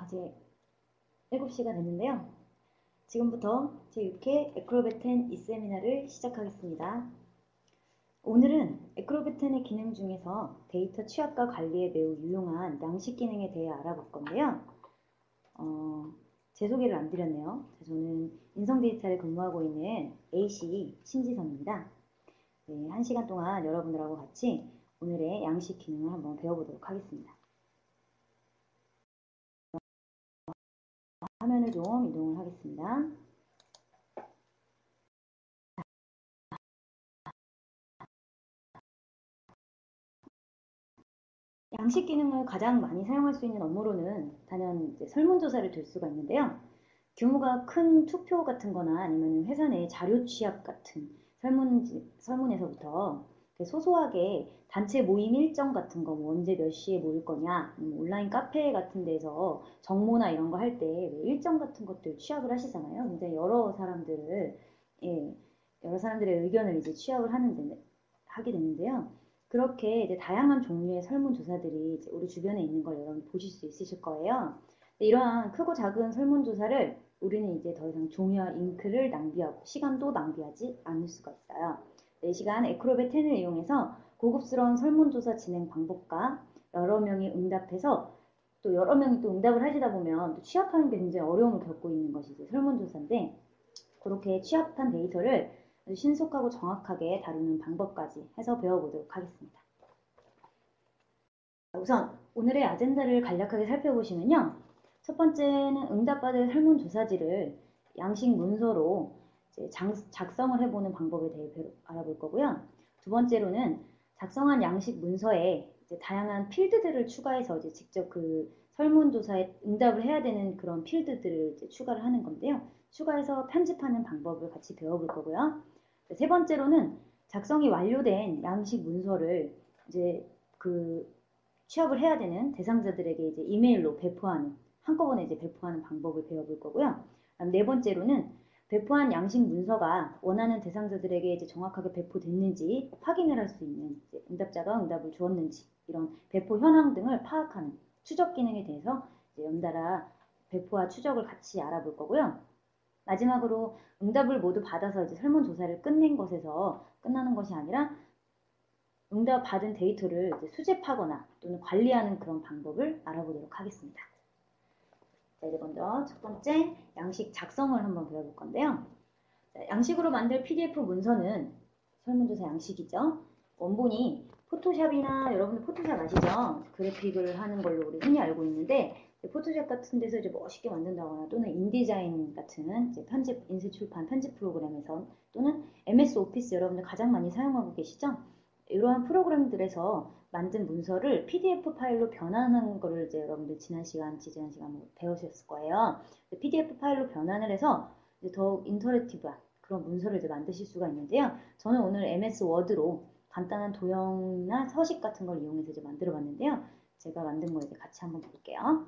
이제 7시가 됐는데요. 지금부터 제6회 에크로벳 10 이세미나를 시작하겠습니다. 오늘은 에크로벳 10의 기능 중에서 데이터 취합과 관리에 매우 유용한 양식 기능에 대해 알아볼 건데요. 제 소개를 안 드렸네요. 저는 인성 데이터를 근무하고 있는 AC 신지선입니다. 네, 1시간 동안 여러분들하고 같이 오늘의 양식 기능을 한번 배워보도록 하겠습니다. 화면을 좀 이동을 하겠습니다. 양식 기능을 가장 많이 사용할 수 있는 업무로는 단연 설문조사를 들 수가 있는데요. 규모가 큰 투표 같은 거나 아니면 회사 내 자료 취합 같은 설문에서부터 소소하게 단체 모임 일정 같은 거, 뭐 언제 몇 시에 모일 거냐, 온라인 카페 같은 데서 정모나 이런 거 할 때 일정 같은 것들 취합을 하시잖아요. 굉장히 여러 사람들의 의견을 이제 취합을 하게 되는데요. 그렇게 이제 다양한 종류의 설문조사들이 이제 우리 주변에 있는 걸 여러분 보실 수 있으실 거예요. 이러한 크고 작은 설문조사를 우리는 이제 더 이상 종이와 잉크를 낭비하고 시간도 낭비하지 않을 수가 있어요. 이 시간 에크로벳 10을 이용해서 고급스러운 설문조사 진행 방법과 여러 명이 응답해서 또 여러 명이 또 응답을 하시다 보면 또 취합하는 게 굉장히 어려움을 겪고 있는 것이 이제 설문조사인데, 그렇게 취합한 데이터를 신속하고 정확하게 다루는 방법까지 해서 배워보도록 하겠습니다. 우선 오늘의 아젠다를 간략하게 살펴보시면요. 첫 번째는 응답받을 설문조사지를 양식 문서로 이제 작성을 해보는 방법에 대해 알아볼 거고요. 두 번째로는 작성한 양식 문서에 이제 다양한 필드들을 추가해서 이제 직접 그 설문조사에 응답을 해야 되는 그런 필드들을 이제 추가를 하는 건데요. 추가해서 편집하는 방법을 같이 배워볼 거고요. 세 번째로는 작성이 완료된 양식 문서를 이제 그 취합을 해야 되는 대상자들에게 이제 이메일로 한꺼번에 이제 배포하는 방법을 배워볼 거고요. 네 번째로는 배포한 양식 문서가 원하는 대상자들에게 이제 정확하게 배포됐는지 확인을 할 수 있는, 이제 응답자가 응답을 주었는지 이런 배포 현황 등을 파악하는 추적 기능에 대해서 이제 연달아 배포와 추적을 같이 알아볼 거고요. 마지막으로 응답을 모두 받아서 이제 설문조사를 끝낸 것에서 끝나는 것이 아니라 응답 받은 데이터를 이제 수집하거나 또는 관리하는 그런 방법을 알아보도록 하겠습니다. 자, 이제 먼저 첫 번째 양식 작성을 한번 배워볼 건데요. 자, 양식으로 만들 PDF 문서는 설문조사 양식이죠. 원본이 포토샵이나 여러분들 포토샵 아시죠? 그래픽을 하는 걸로 우리 흔히 알고 있는데, 포토샵 같은 데서 이제 멋있게 만든다거나 또는 인디자인 같은 이제 인쇄 출판 편집 프로그램에서 또는 MS 오피스 여러분들 가장 많이 사용하고 계시죠? 이러한 프로그램들에서 만든 문서를 PDF 파일로 변환하는 거를 이제 여러분들 지난 시간 배우셨을 거예요. PDF 파일로 변환을 해서 이제 더욱 인터랙티브한 그런 문서를 이제 만드실 수가 있는데요. 저는 오늘 MS 워드로 간단한 도형이나 서식 같은 걸 이용해서 이제 만들어 봤는데요. 제가 만든 거 이제 같이 한번 볼게요.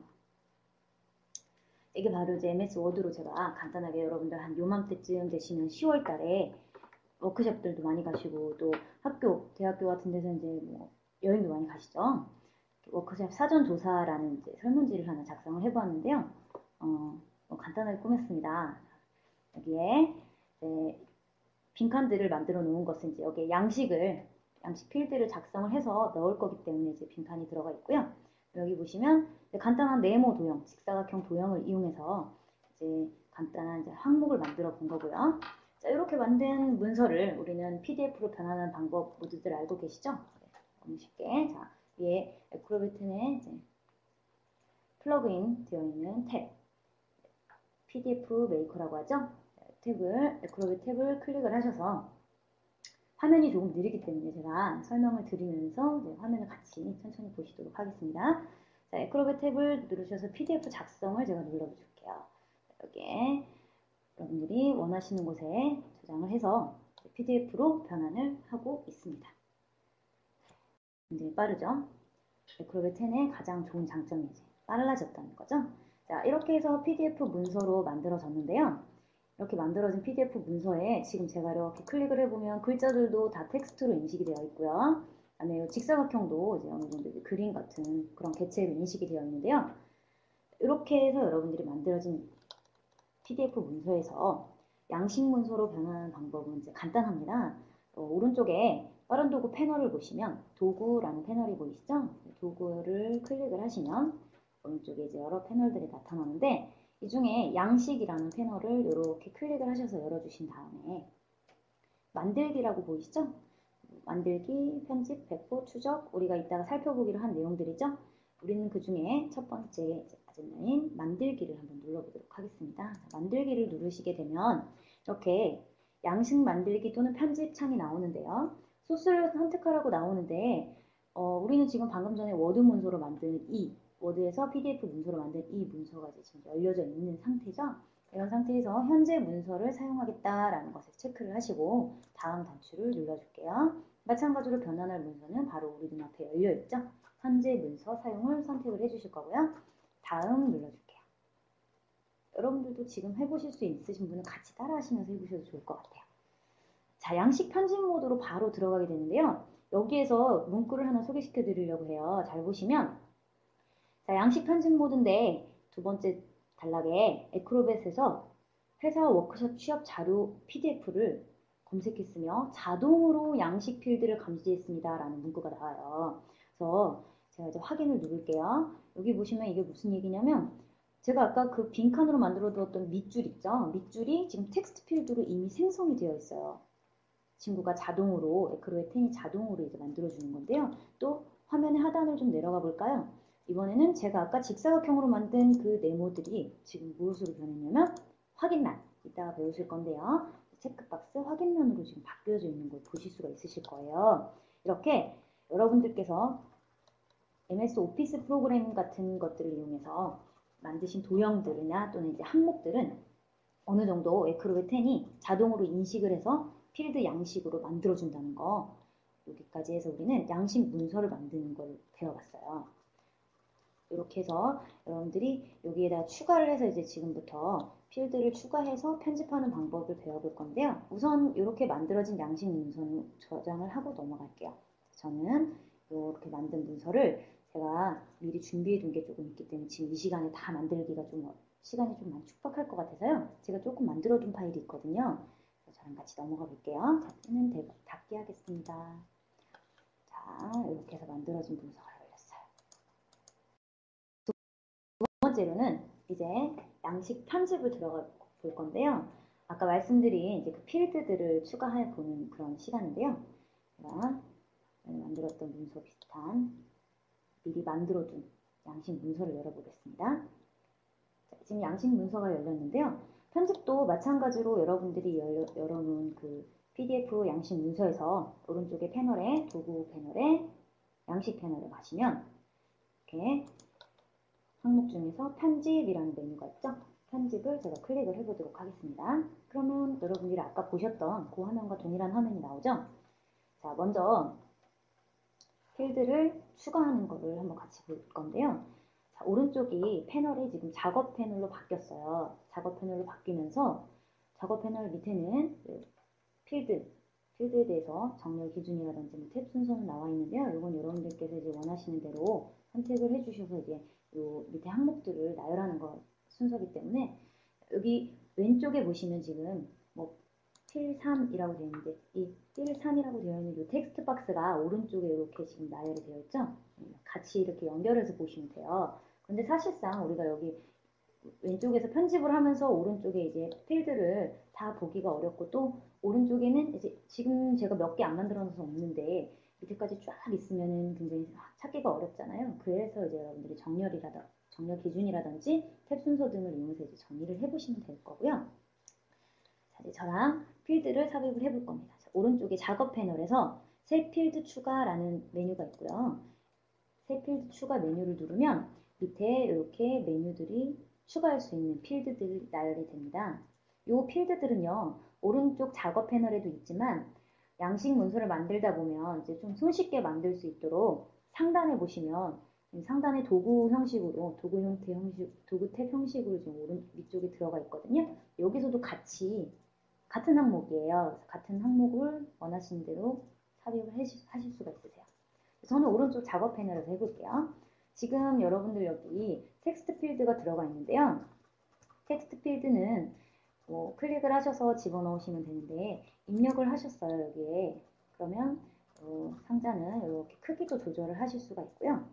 이게 바로 이제 MS 워드로 제가 간단하게 여러분들 한 요맘때쯤 되시면 10월 달에 워크숍들도 많이 가시고 또 대학교 같은 데서 이제 뭐 여행도 많이 가시죠. 워크숍 사전 조사라는 이제 설문지를 하나 작성을 해보았는데요. 간단하게 꾸몄습니다. 여기에 빈칸들을 만들어 놓은 것은 이제 여기에 양식 필드를 작성을 해서 넣을 거기 때문에 이제 빈칸이 들어가 있고요. 여기 보시면 간단한 네모 도형, 직사각형 도형을 이용해서 이제 간단한 이제 항목을 만들어 본 거고요. 자, 이렇게 만든 문서를 우리는 PDF로 변환하는 방법 모두들 알고 계시죠? 너무 쉽게. 자, 위에 에크로벳 10에 이제 플러그인 되어 있는 탭, PDF 메이커라고 하죠? 에크로벳 탭을 클릭을 하셔서 화면이 조금 느리기 때문에 제가 설명을 드리면서 이제 화면을 같이 천천히 보시도록 하겠습니다. 자, 에크로벳 탭을 누르셔서 PDF 작성을 제가 눌러줄게요. 여기에 여러분들이 원하시는 곳에 저장을 해서 PDF로 변환을 하고 있습니다. 굉장히 빠르죠? 에크로벳 10의 가장 좋은 장점이 이제 빨라졌다는 거죠. 자, 이렇게 해서 PDF 문서로 만들어졌는데요. 이렇게 만들어진 PDF 문서에 지금 제가 이렇게 클릭을 해보면 글자들도 다 텍스트로 인식이 되어 있고요. 그다음에 직사각형도 이제 어느 정도 그림 같은 그런 개체로 인식이 되어 있는데요. 이렇게 해서 여러분들이 만들어진 PDF 문서에서 양식 문서로 변환하는 방법은 이제 간단합니다. 오른쪽에 빠른 도구 패널을 보시면 도구라는 패널이 보이시죠? 도구를 클릭을 하시면 오른쪽에 이제 여러 패널들이 나타나는데 이 중에 양식이라는 패널을 이렇게 클릭을 하셔서 열어주신 다음에 만들기라고 보이시죠? 만들기, 편집, 배포, 추적, 우리가 이따가 살펴보기로 한 내용들이죠? 우리는 그 중에 첫 번째 아젠다인 만들기를 한번 눌러보도록 하겠습니다. 만들기를 누르시게 되면 이렇게 양식 만들기 또는 편집 창이 나오는데요. 소스를 선택하라고 나오는데 우리는 지금 방금 전에 워드 문서로 만든 워드에서 PDF 문서로 만든 이 문서가 지금 열려져 있는 상태죠. 이런 상태에서 현재 문서를 사용하겠다라는 것을 체크를 하시고 다음 단추를 눌러줄게요. 마찬가지로 변환할 문서는 바로 우리 눈앞에 열려있죠. 현재 문서 사용을 선택을 해주실 거고요. 다음 눌러줄게요. 여러분들도 지금 해보실 수 있으신 분은 같이 따라 하시면서 해보셔도 좋을 것 같아요. 자, 양식 편집 모드로 바로 들어가게 되는데요. 여기에서 문구를 하나 소개시켜 드리려고 해요. 잘 보시면 자, 양식 편집 모드인데 두 번째 단락에 에크로벳에서 회사 워크숍 취업 자료 PDF를 검색했으며 자동으로 양식 필드를 감지했습니다 라는 문구가 나와요. 그래서 제가 이제 확인을 누를게요. 여기 보시면 이게 무슨 얘기냐면 제가 아까 그 빈칸으로 만들어 두었던 밑줄 있죠? 밑줄이 지금 텍스트 필드로 이미 생성이 되어 있어요. 친구가 자동으로 에크로의 10이 자동으로 이제 만들어주는 건데요. 또 화면의 하단을 좀 내려가 볼까요? 이번에는 제가 아까 직사각형으로 만든 그 네모들이 지금 무엇으로 변했냐면 확인란, 이따가 배우실 건데요. 체크박스 확인란으로 지금 바뀌어져 있는 걸 보실 수가 있으실 거예요. 이렇게 여러분들께서 MS 오피스 프로그램 같은 것들을 이용해서 만드신 도형들이나 또는 이제 항목들은 어느 정도 에크로의 10이 자동으로 인식을 해서 필드 양식으로 만들어준다는 거, 여기까지 해서 우리는 양식 문서를 만드는 걸 배워봤어요. 이렇게 해서 여러분들이 여기에다 추가를 해서 이제 지금부터 필드를 추가해서 편집하는 방법을 배워볼 건데요. 우선 이렇게 만들어진 양식 문서는 저장을 하고 넘어갈게요. 저는 이렇게 만든 문서를 제가 미리 준비해 둔 게 조금 있기 때문에 지금 이 시간에 다 만들기가 좀 시간이 좀 많이 촉박할 것 같아서요. 제가 조금 만들어 둔 파일이 있거든요. 저랑 같이 넘어가 볼게요. 자, 펜은 닫게 하겠습니다. 자, 이렇게 해서 만들어진 문서가 열렸어요. 두 번째로는 이제 양식 편집을 들어가 볼 건데요. 아까 말씀드린 이제 그 필드들을 추가해 보는 그런 시간인데요. 제가 만들었던 문서 비슷한 미리 만들어둔 양식 문서를 열어보겠습니다. 자, 지금 양식 문서가 열렸는데요. 편집도 마찬가지로 여러분들이 열어놓은 그 PDF 양식 문서에서 오른쪽에 패널에 도구 패널에 양식 패널에 가시면 이렇게 항목 중에서 편집이라는 메뉴가 있죠. 편집을 제가 클릭을 해보도록 하겠습니다. 그러면 여러분들이 아까 보셨던 그 화면과 동일한 화면이 나오죠. 자, 먼저 필드를 추가하는 거를 한번 같이 볼 건데요. 자, 오른쪽이 패널이 지금 작업 패널로 바뀌었어요. 작업 패널로 바뀌면서 작업 패널 밑에는 필드에 대해서 정렬 기준이라든지 탭 순서는 나와 있는데요. 이건 여러분들께서 이제 원하시는 대로 선택을 해주셔서 이제 요 밑에 항목들을 나열하는 거 순서이기 때문에 여기 왼쪽에 보시면 지금 뭐 필 3이라고 되어 있는데 이 필 3이라고 되어 있는 이 텍스트 박스가 오른쪽에 이렇게 지금 나열이 되어 있죠. 같이 이렇게 연결해서 보시면 돼요. 근데 사실상 우리가 여기 왼쪽에서 편집을 하면서 오른쪽에 이제 필드를 다 보기가 어렵고 또 오른쪽에는 이제 지금 제가 몇 개 안 만들어 놔서 없는데 밑에까지 쫙 있으면은 굉장히 찾기가 어렵잖아요. 그래서 이제 여러분들이 정렬 기준이라든지 탭 순서 등을 이용해서 이제 정리를 해보시면 될 거고요. 자, 이제 저랑 필드를 삽입을 해볼 겁니다. 자, 오른쪽에 작업 패널에서 새 필드 추가라는 메뉴가 있고요. 새 필드 추가 메뉴를 누르면 밑에 이렇게 메뉴들이 추가할 수 있는 필드들이 나열이 됩니다. 이 필드들은요, 오른쪽 작업 패널에도 있지만 양식 문서를 만들다 보면 이제 좀 손쉽게 만들 수 있도록 상단에 보시면 상단에 도구 형식으로, 도구 탭 형식으로 지금 위쪽에 들어가 있거든요. 여기서도 같은 항목이에요. 같은 항목을 원하시는 대로 삽입을 하실 수가 있으세요. 저는 오른쪽 작업 패널에서 해볼게요. 지금 여러분들 여기 텍스트 필드가 들어가 있는데요. 텍스트 필드는 클릭을 하셔서 집어넣으시면 되는데 입력을 하셨어요, 여기에. 그러면 상자는 이렇게 크기도 조절을 하실 수가 있고요.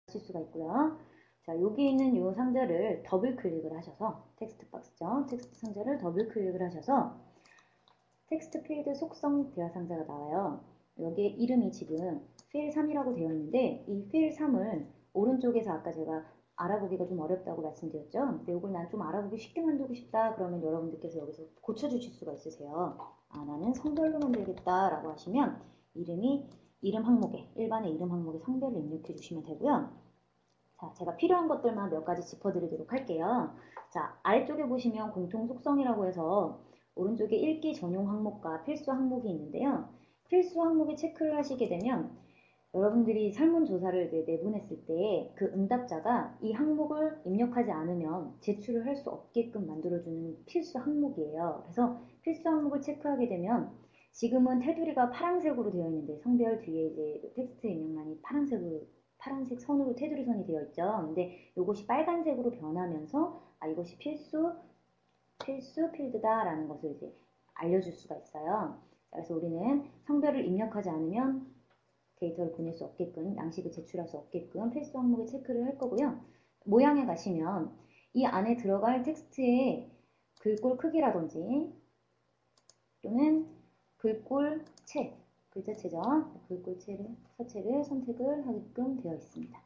하실 수가 있고요. 자, 여기 있는 이 상자를 더블 클릭을 하셔서 텍스트 박스죠. 텍스트 상자를 더블 클릭을 하셔서 텍스트 필드 속성 대화 상자가 나와요. 여기에 이름이 지금 필 3이라고 되어 있는데 이 필 3을 오른쪽에서 아까 제가 알아보기가 좀 어렵다고 말씀드렸죠. 근데 이걸 난 좀 알아보기 쉽게 만들고 싶다 그러면 여러분들께서 여기서 고쳐주실 수가 있으세요. 아, 나는 성별로 만들겠다 라고 하시면 이름 항목에 일반의 이름 항목에 성별을 입력해 주시면 되고요. 자, 제가 필요한 것들만 몇 가지 짚어드리도록 할게요. 자, 아래쪽에 보시면 공통 속성이라고 해서 오른쪽에 읽기 전용 항목과 필수 항목이 있는데요. 필수 항목에 체크를 하시게 되면 여러분들이 설문조사를 내보냈을 때 그 응답자가 이 항목을 입력하지 않으면 제출을 할 수 없게끔 만들어주는 필수 항목이에요. 그래서 필수 항목을 체크하게 되면 지금은 테두리가 파란색으로 되어 있는데 성별 뒤에 이제 텍스트 입력란이 파란색 선으로 테두리 선이 되어 있죠. 근데 이것이 빨간색으로 변하면서 이것이 필수 필드다라는 것을 이제 알려줄 수가 있어요. 그래서 우리는 성별을 입력하지 않으면 데이터를 보낼 수 없게끔, 양식을 제출할 수 없게끔 필수 항목에 체크를 할 거고요. 모양에 가시면 이 안에 들어갈 텍스트의 글꼴 크기라든지 또는 글꼴체, 글자체죠. 글꼴체를, 서체를 선택을 하게끔 되어 있습니다.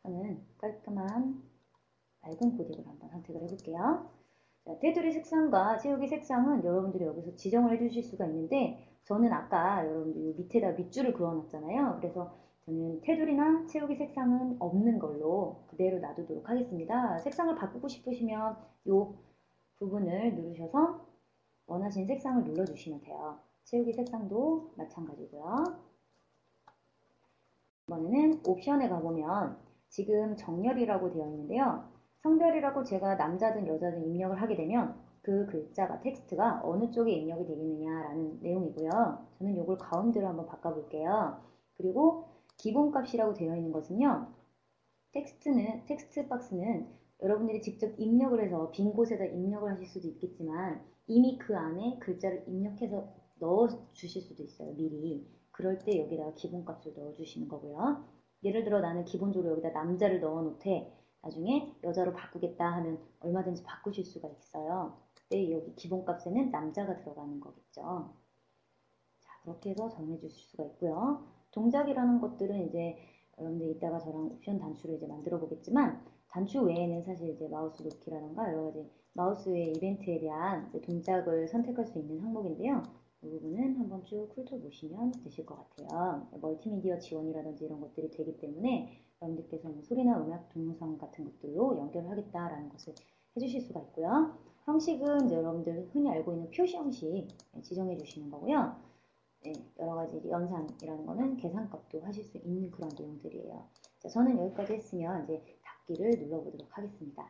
저는 깔끔한 맑은 코딩을 한번 선택을 해볼게요. 자, 테두리 색상과 채우기 색상은 여러분들이 여기서 지정을 해주실 수가 있는데 저는 아까 여러분들 밑에다 밑줄을 그어놨잖아요. 그래서 저는 테두리나 채우기 색상은 없는 걸로 그대로 놔두도록 하겠습니다. 색상을 바꾸고 싶으시면 이 부분을 누르셔서 원하시는 색상을 눌러주시면 돼요. 채우기 색상도 마찬가지고요. 이번에는 옵션에 가보면 지금 정렬이라고 되어 있는데요. 성별이라고 제가 남자든 여자든 입력을 하게 되면 그 글자가 텍스트가 어느 쪽에 입력이 되겠느냐라는 내용이고요. 저는 이걸 가운데로 한번 바꿔볼게요. 그리고 기본값이라고 되어 있는 것은요. 텍스트 박스는 여러분들이 직접 입력을 해서 빈 곳에다 입력을 하실 수도 있겠지만 이미 그 안에 글자를 입력해서 넣어 주실 수도 있어요. 미리. 그럴 때 여기다가 기본값을 넣어 주시는 거고요. 예를 들어 나는 기본적으로 여기다 남자를 넣어 놓되 나중에 여자로 바꾸겠다 하면 얼마든지 바꾸실 수가 있어요. 그때 여기 기본값에는 남자가 들어가는 거겠죠. 자, 그렇게 해서 정해 주실 수가 있고요. 동작이라는 것들은 이제 여러분들 이따가 저랑 옵션 단추를 이제 만들어 보겠지만 단추 외에는 사실 이제 마우스 놓기라던가 여러 가지 마우스의 이벤트에 대한 동작을 선택할 수 있는 항목인데요. 이 부분은 한번 쭉 훑어보시면 되실 것 같아요. 멀티미디어 지원이라든지 이런 것들이 되기 때문에 여러분들께서 뭐 소리나 음악, 동영상 같은 것들로 연결하겠다라는 것을 해주실 수가 있고요. 형식은 이제 여러분들 흔히 알고 있는 표시 형식 지정해 주시는 거고요. 네, 여러 가지 연산이라는 거는 계산값도 하실 수 있는 그런 내용들이에요. 자, 저는 여기까지 했으면 이제 닫기를 눌러보도록 하겠습니다.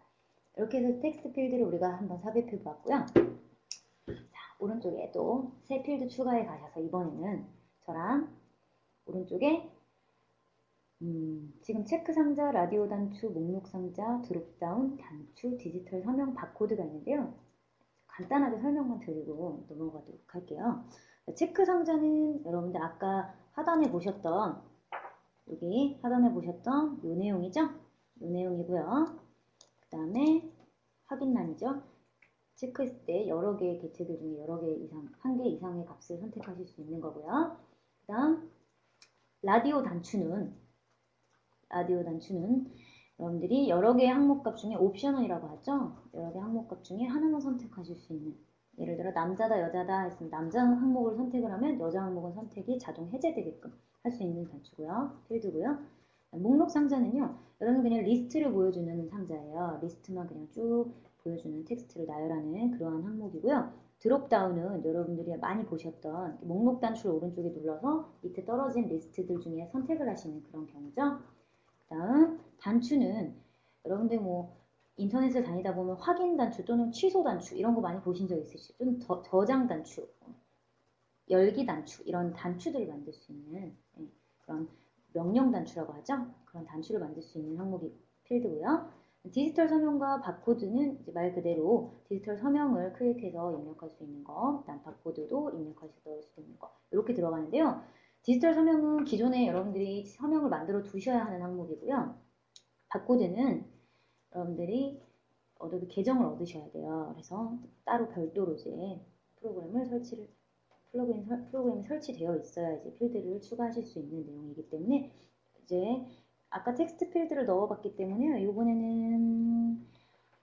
이렇게 해서 텍스트 필드를 우리가 한번 삽입해 보았고요. 자, 오른쪽에 또 새 필드 추가해 가셔서 이번에는 저랑 오른쪽에 지금 체크 상자, 라디오 단추, 목록 상자, 드롭다운, 단추, 디지털 서명, 바코드가 있는데요. 간단하게 설명만 드리고 넘어가도록 할게요. 체크 상자는 여러분들 아까 하단에 보셨던 여기 하단에 보셨던 요 내용이죠? 요 내용이고요. 그 다음에 확인란이죠. 체크했을 때 여러 개의 개체들 중에 여러 개 이상, 한 개 이상의 값을 선택하실 수 있는 거고요. 그 다음 라디오 단추는 여러분들이 여러 개의 항목값 중에 옵셔널이라고 하죠. 여러 개의 항목값 중에 하나만 선택하실 수 있는 예를 들어 남자다 여자다 했으면 남자 항목을 선택을 하면 여자 항목은 선택이 자동 해제되게끔 할 수 있는 단추고요. 필드고요. 목록 상자는요. 여러분 그냥 리스트를 보여주는 상자예요. 리스트만 그냥 쭉 보여주는 텍스트를 나열하는 그러한 항목이고요. 드롭다운은 여러분들이 많이 보셨던 목록 단추를 오른쪽에 눌러서 밑에 떨어진 리스트들 중에 선택을 하시는 그런 경우죠. 그 다음 단추는 여러분들 뭐 인터넷을 다니다 보면 확인 단추 또는 취소 단추 이런 거 많이 보신 적 있으시죠? 또는 저장 단추 열기 단추, 이런 단추들을 만들 수 있는 그런 명령 단추라고 하죠. 그런 단추를 만들 수 있는 항목이 필드고요. 디지털 서명과 바코드는 이제 말 그대로 디지털 서명을 클릭해서 입력할 수 있는 거, 그다음 바코드도 입력해서 넣을 수 있는 거, 이렇게 들어가는데요. 디지털 서명은 기존에 여러분들이 서명을 만들어 두셔야 하는 항목이고요. 바코드는 여러분들이 어도비 계정을 얻으셔야 돼요. 그래서 따로 별도로 이제 프로그램이 설치되어 있어야 이제 필드를 추가하실 수 있는 내용이기 때문에 이제 아까 텍스트 필드를 넣어봤기 때문에 이번에는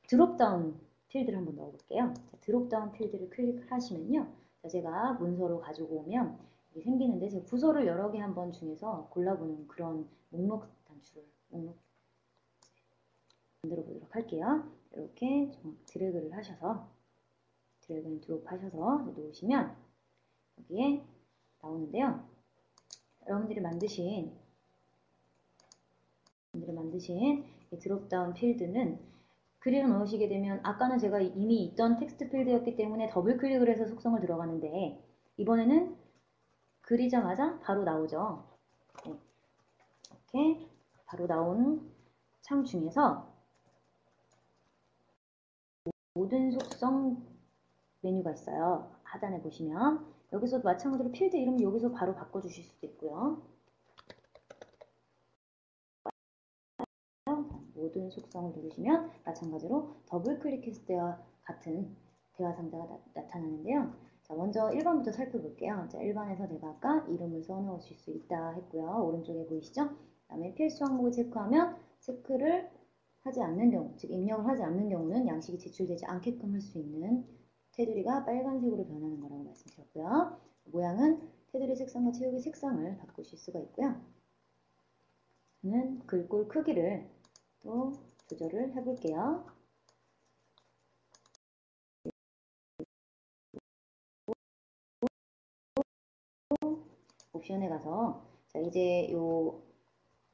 드롭다운 필드를 한번 넣어볼게요. 자, 드롭다운 필드를 클릭하시면요. 자, 제가 문서로 가지고 오면 이게 생기는데 제가 부서를 여러 개 한번 중에서 골라보는 그런 목록 만들어 보도록 할게요. 이렇게 드래그를 하셔서 드래그 앤 드롭 하셔서 놓으시면 여기에 나오는데요. 여러분들이 만드신 이 드롭다운 필드는 글을 넣으시게 되면 아까는 제가 이미 있던 텍스트 필드였기 때문에 더블 클릭을 해서 속성을 들어가는데 이번에는 그리자마자 바로 나오죠. 네. 이렇게 바로 나온 창 중에서 모든 속성 메뉴가 있어요. 하단에 보시면 여기서 마찬가지로 필드 이름 여기서 바로 바꿔주실 수도 있고요. 모든 속성을 누르시면 마찬가지로 더블 클릭했을 때와 같은 대화 상자가 나타나는데요. 자, 먼저 1번부터 살펴볼게요. 자, 1번에서 내가 아까 이름을 써놓으실 수 있다 했고요. 오른쪽에 보이시죠? 그 다음에 필수 항목을 체크하면 체크를 하지 않는 경우, 즉 입력을 하지 않는 경우는 양식이 제출되지 않게끔 할 수 있는 테두리가 빨간색으로 변하는 거라고 말씀드렸고요. 모양은 테두리 색상과 채우기 색상을 바꾸실 수가 있고요. 저는 글꼴 크기를 또 조절을 해볼게요. 옵션에 가서 자 이제 요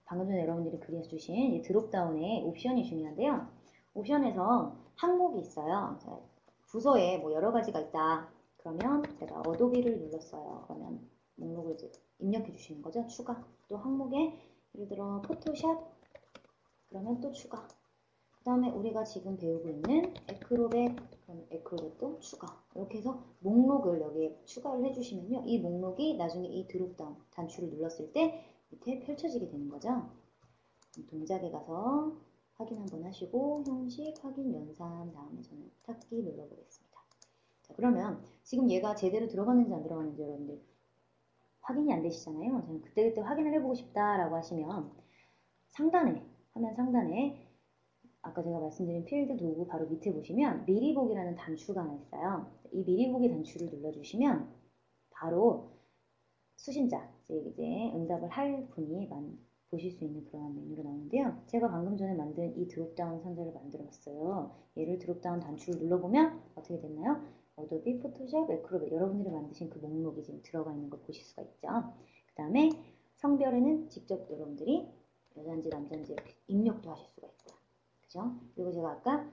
방금 전에 여러분들이 그려주신 이 드롭다운에 옵션이 중요한데요. 옵션에서 항목이 있어요. 자, 부서에 뭐 여러 가지가 있다. 그러면 제가 어도비를 눌렀어요. 그러면 목록을 이제 입력해 주시는 거죠. 추가. 또 항목에 예를 들어 포토샵 그러면 또 추가. 그 다음에 우리가 지금 배우고 있는 에크로벳, 그럼 에크로벳도 추가. 이렇게 해서 목록을 여기에 추가를 해주시면요. 이 목록이 나중에 이 드롭다운 단추를 눌렀을 때 밑에 펼쳐지게 되는 거죠. 동작에 가서 확인 한번 하시고 형식, 확인, 연산 다음에 저는 닫기 눌러보겠습니다. 자, 그러면 지금 얘가 제대로 들어갔는지 안 들어갔는지 여러분들 확인이 안 되시잖아요. 저는 그때그때 확인을 해보고 싶다라고 하시면 상단에, 화면 상단에 아까 제가 말씀드린 필드 도구 바로 밑에 보시면 미리 보기라는 단추가 하나 있어요. 이 미리 보기 단추를 눌러주시면 바로 수신자, 이제 응답을 할 분이 보실 수 있는 그런 메뉴가 나오는데요. 제가 방금 전에 만든 이 드롭다운 상자를 만들었어요. 얘를 드롭다운 단추를 눌러보면 어떻게 됐나요? 어도비, 포토샵, 에크로벳 여러분들이 만드신 그 목록이 지금 들어가 있는 걸 보실 수가 있죠. 그 다음에 성별에는 직접 여러분들이 여자인지 남자인지 입력도 하실 수가 있고요. 그죠? 그리고 제가 아까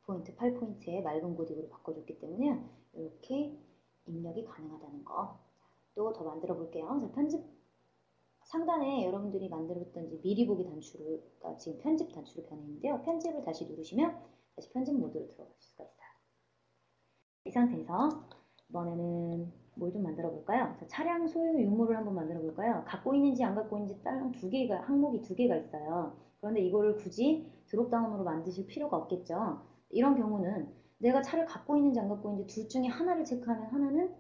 9포인트, 8포인트의 맑은 고딕으로 바꿔줬기 때문에 이렇게 입력이 가능하다는 거. 또 더 만들어 볼게요. 자, 편집 상단에 여러분들이 만들었던 이제 미리 보기 단추가 지금 편집 단추로 변해 있는데요. 편집을 다시 누르시면 다시 편집 모드로 들어갈 수가 있어요. 이 상태에서 이번에는 뭘 좀 만들어 볼까요? 자, 차량 소유 유무를 한번 만들어 볼까요? 갖고 있는지 안 갖고 있는지 다른 항목이 두 개가 있어요. 그런데 이거를 굳이 드롭다운으로 만드실 필요가 없겠죠. 이런 경우는 내가 차를 갖고 있는지 안 갖고 있는지 둘 중에 하나를 체크하면 하나는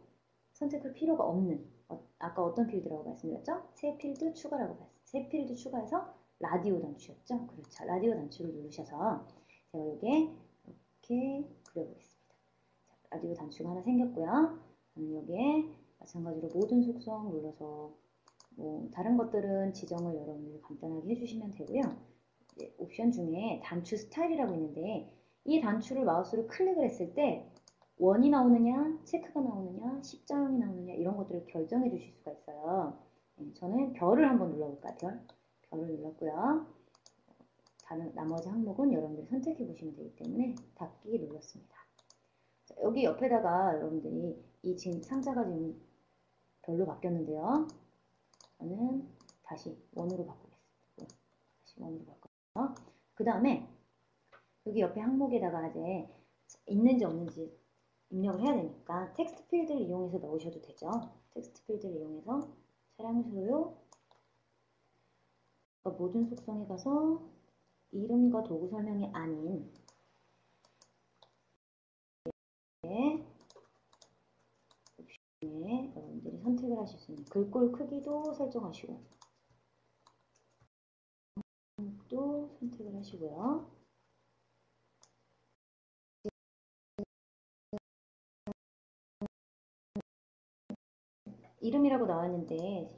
선택할 필요가 없는 아까 어떤 필드라고 말씀드렸죠? 새 필드 추가라고 말씀. 새 필드 추가해서 라디오 단추였죠? 그렇죠. 라디오 단추를 누르셔서 제가 여기에 이렇게 그려보겠습니다. 자, 라디오 단추가 하나 생겼고요. 저는 여기에 마찬가지로 모든 속성 눌러서 뭐 다른 것들은 지정을 여러분들이 간단하게 해주시면 되고요. 옵션 중에 단추 스타일이라고 있는데 이 단추를 마우스로 클릭을 했을 때 원이 나오느냐, 체크가 나오느냐, 십자형이 나오느냐 이런 것들을 결정해 주실 수가 있어요. 저는 별을 한번 눌러볼까요? 별을 눌렀고요. 나머지 항목은 여러분들이 선택해 보시면 되기 때문에 닫기 눌렀습니다. 여기 옆에다가 여러분들이 이 지금 상자가 지금 별로 바뀌었는데요. 저는 다시 원으로 바꾸겠습니다. 다시 원으로 바꿔요. 그 다음에 여기 옆에 항목에다가 이제 있는지 없는지 입력을 해야 되니까 텍스트 필드를 이용해서 넣으셔도 되죠. 텍스트 필드를 이용해서 차량의 소요 모든 속성에 가서 이름과 도구 설명이 아닌 옵션에 여러분들이 선택을 하실 수 있는 글꼴 크기도 설정하시고 또 선택을 하시고요. 이름이라고 나왔는데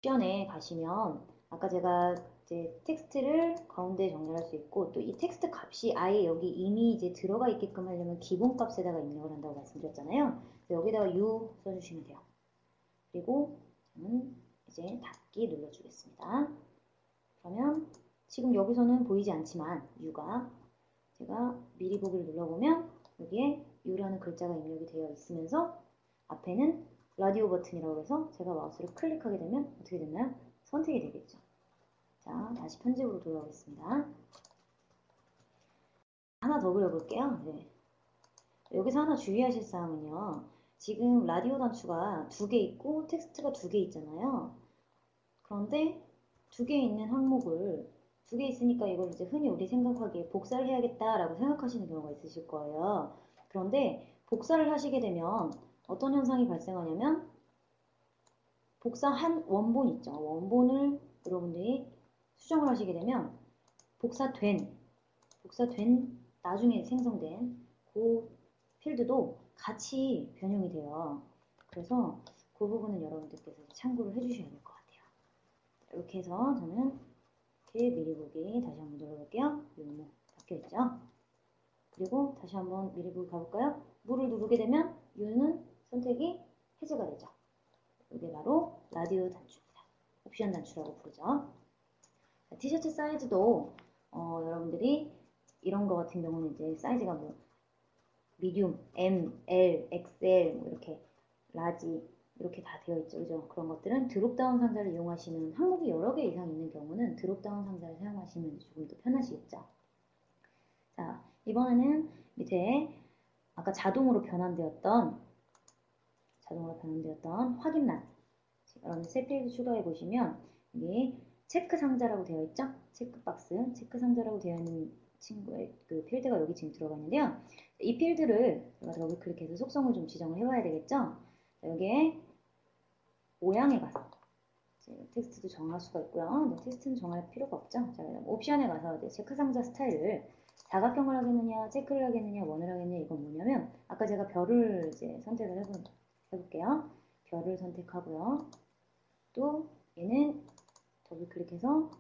옵션에 가시면 아까 제가 이제 텍스트를 가운데 정렬할 수 있고 또 이 텍스트 값이 아예 여기 이미 이제 들어가 있게끔 하려면 기본 값에다가 입력을 한다고 말씀드렸잖아요. 여기다가 U 써주시면 돼요. 그리고 저는 이제 닫기 눌러주겠습니다. 그러면 지금 여기서는 보이지 않지만 U가 제가 미리 보기를 눌러보면 여기에 U라는 글자가 입력이 되어 있으면서 앞에는 라디오 버튼이라고 해서 제가 마우스를 클릭하게 되면 어떻게 되나요? 선택이 되겠죠. 자, 다시 편집으로 돌아오겠습니다. 하나 더 그려볼게요. 네. 여기서 하나 주의하실 사항은요. 지금 라디오 단추가 2개 있고 텍스트가 2개 있잖아요. 그런데 2개 있는 항목을 2개 있으니까 이걸 이제 흔히 우리 생각하기에 복사를 해야겠다라고 생각하시는 경우가 있으실 거예요. 그런데 복사를 하시게 되면 어떤 현상이 발생하냐면 복사한 원본 있죠. 원본을 여러분들이 수정을 하시게 되면 복사된 나중에 생성된 그 필드도 같이 변형이 돼요. 그래서 그 부분은 여러분들께서 참고를 해주셔야 될 것 같아요. 이렇게 해서 저는 이렇게 미리 보기 다시 한번 눌러볼게요. 요 바뀌어있죠? 그리고 다시 한번 미리 보기 가볼까요? 물을 누르게 되면 U는 선택이 해제가 되죠. 이게 바로 라디오 단추입니다. 옵션 단추라고 부르죠. 티셔츠 사이즈도 여러분들이 이런 거 같은 경우는 이제 사이즈가 뭐 미디움, M, L, XL 뭐 이렇게 라지 이렇게 다 되어 있죠. 그죠? 그런 것들은 드롭다운 상자를 이용하시는 항목이 여러 개 이상 있는 경우는 드롭다운 상자를 사용하시면 조금 더 편하시겠죠. 자, 이번에는 밑에 아까 자동으로 변환되었던 확인란 여러분 새 페이지 추가해 보시면 여기 체크 상자라고 되어 있죠? 체크박스, 체크 상자라고 되어 있는 친구의 그 필드가 여기 지금 들어가 있는데요. 이 필드를 제가 더블 클릭해서 속성을 좀 지정을 해봐야 되겠죠? 여기에 모양에 가서 텍스트도 정할 수가 있고요. 네, 텍스트는 정할 필요가 없죠. 자, 옵션에 가서 이제 체크 상자 스타일을 사각형을 하겠느냐, 체크를 하겠느냐, 원을 하겠느냐 이건 뭐냐면 아까 제가 별을 이제 선택을 해볼게요. 별을 선택하고요. 또 얘는 더블 클릭해서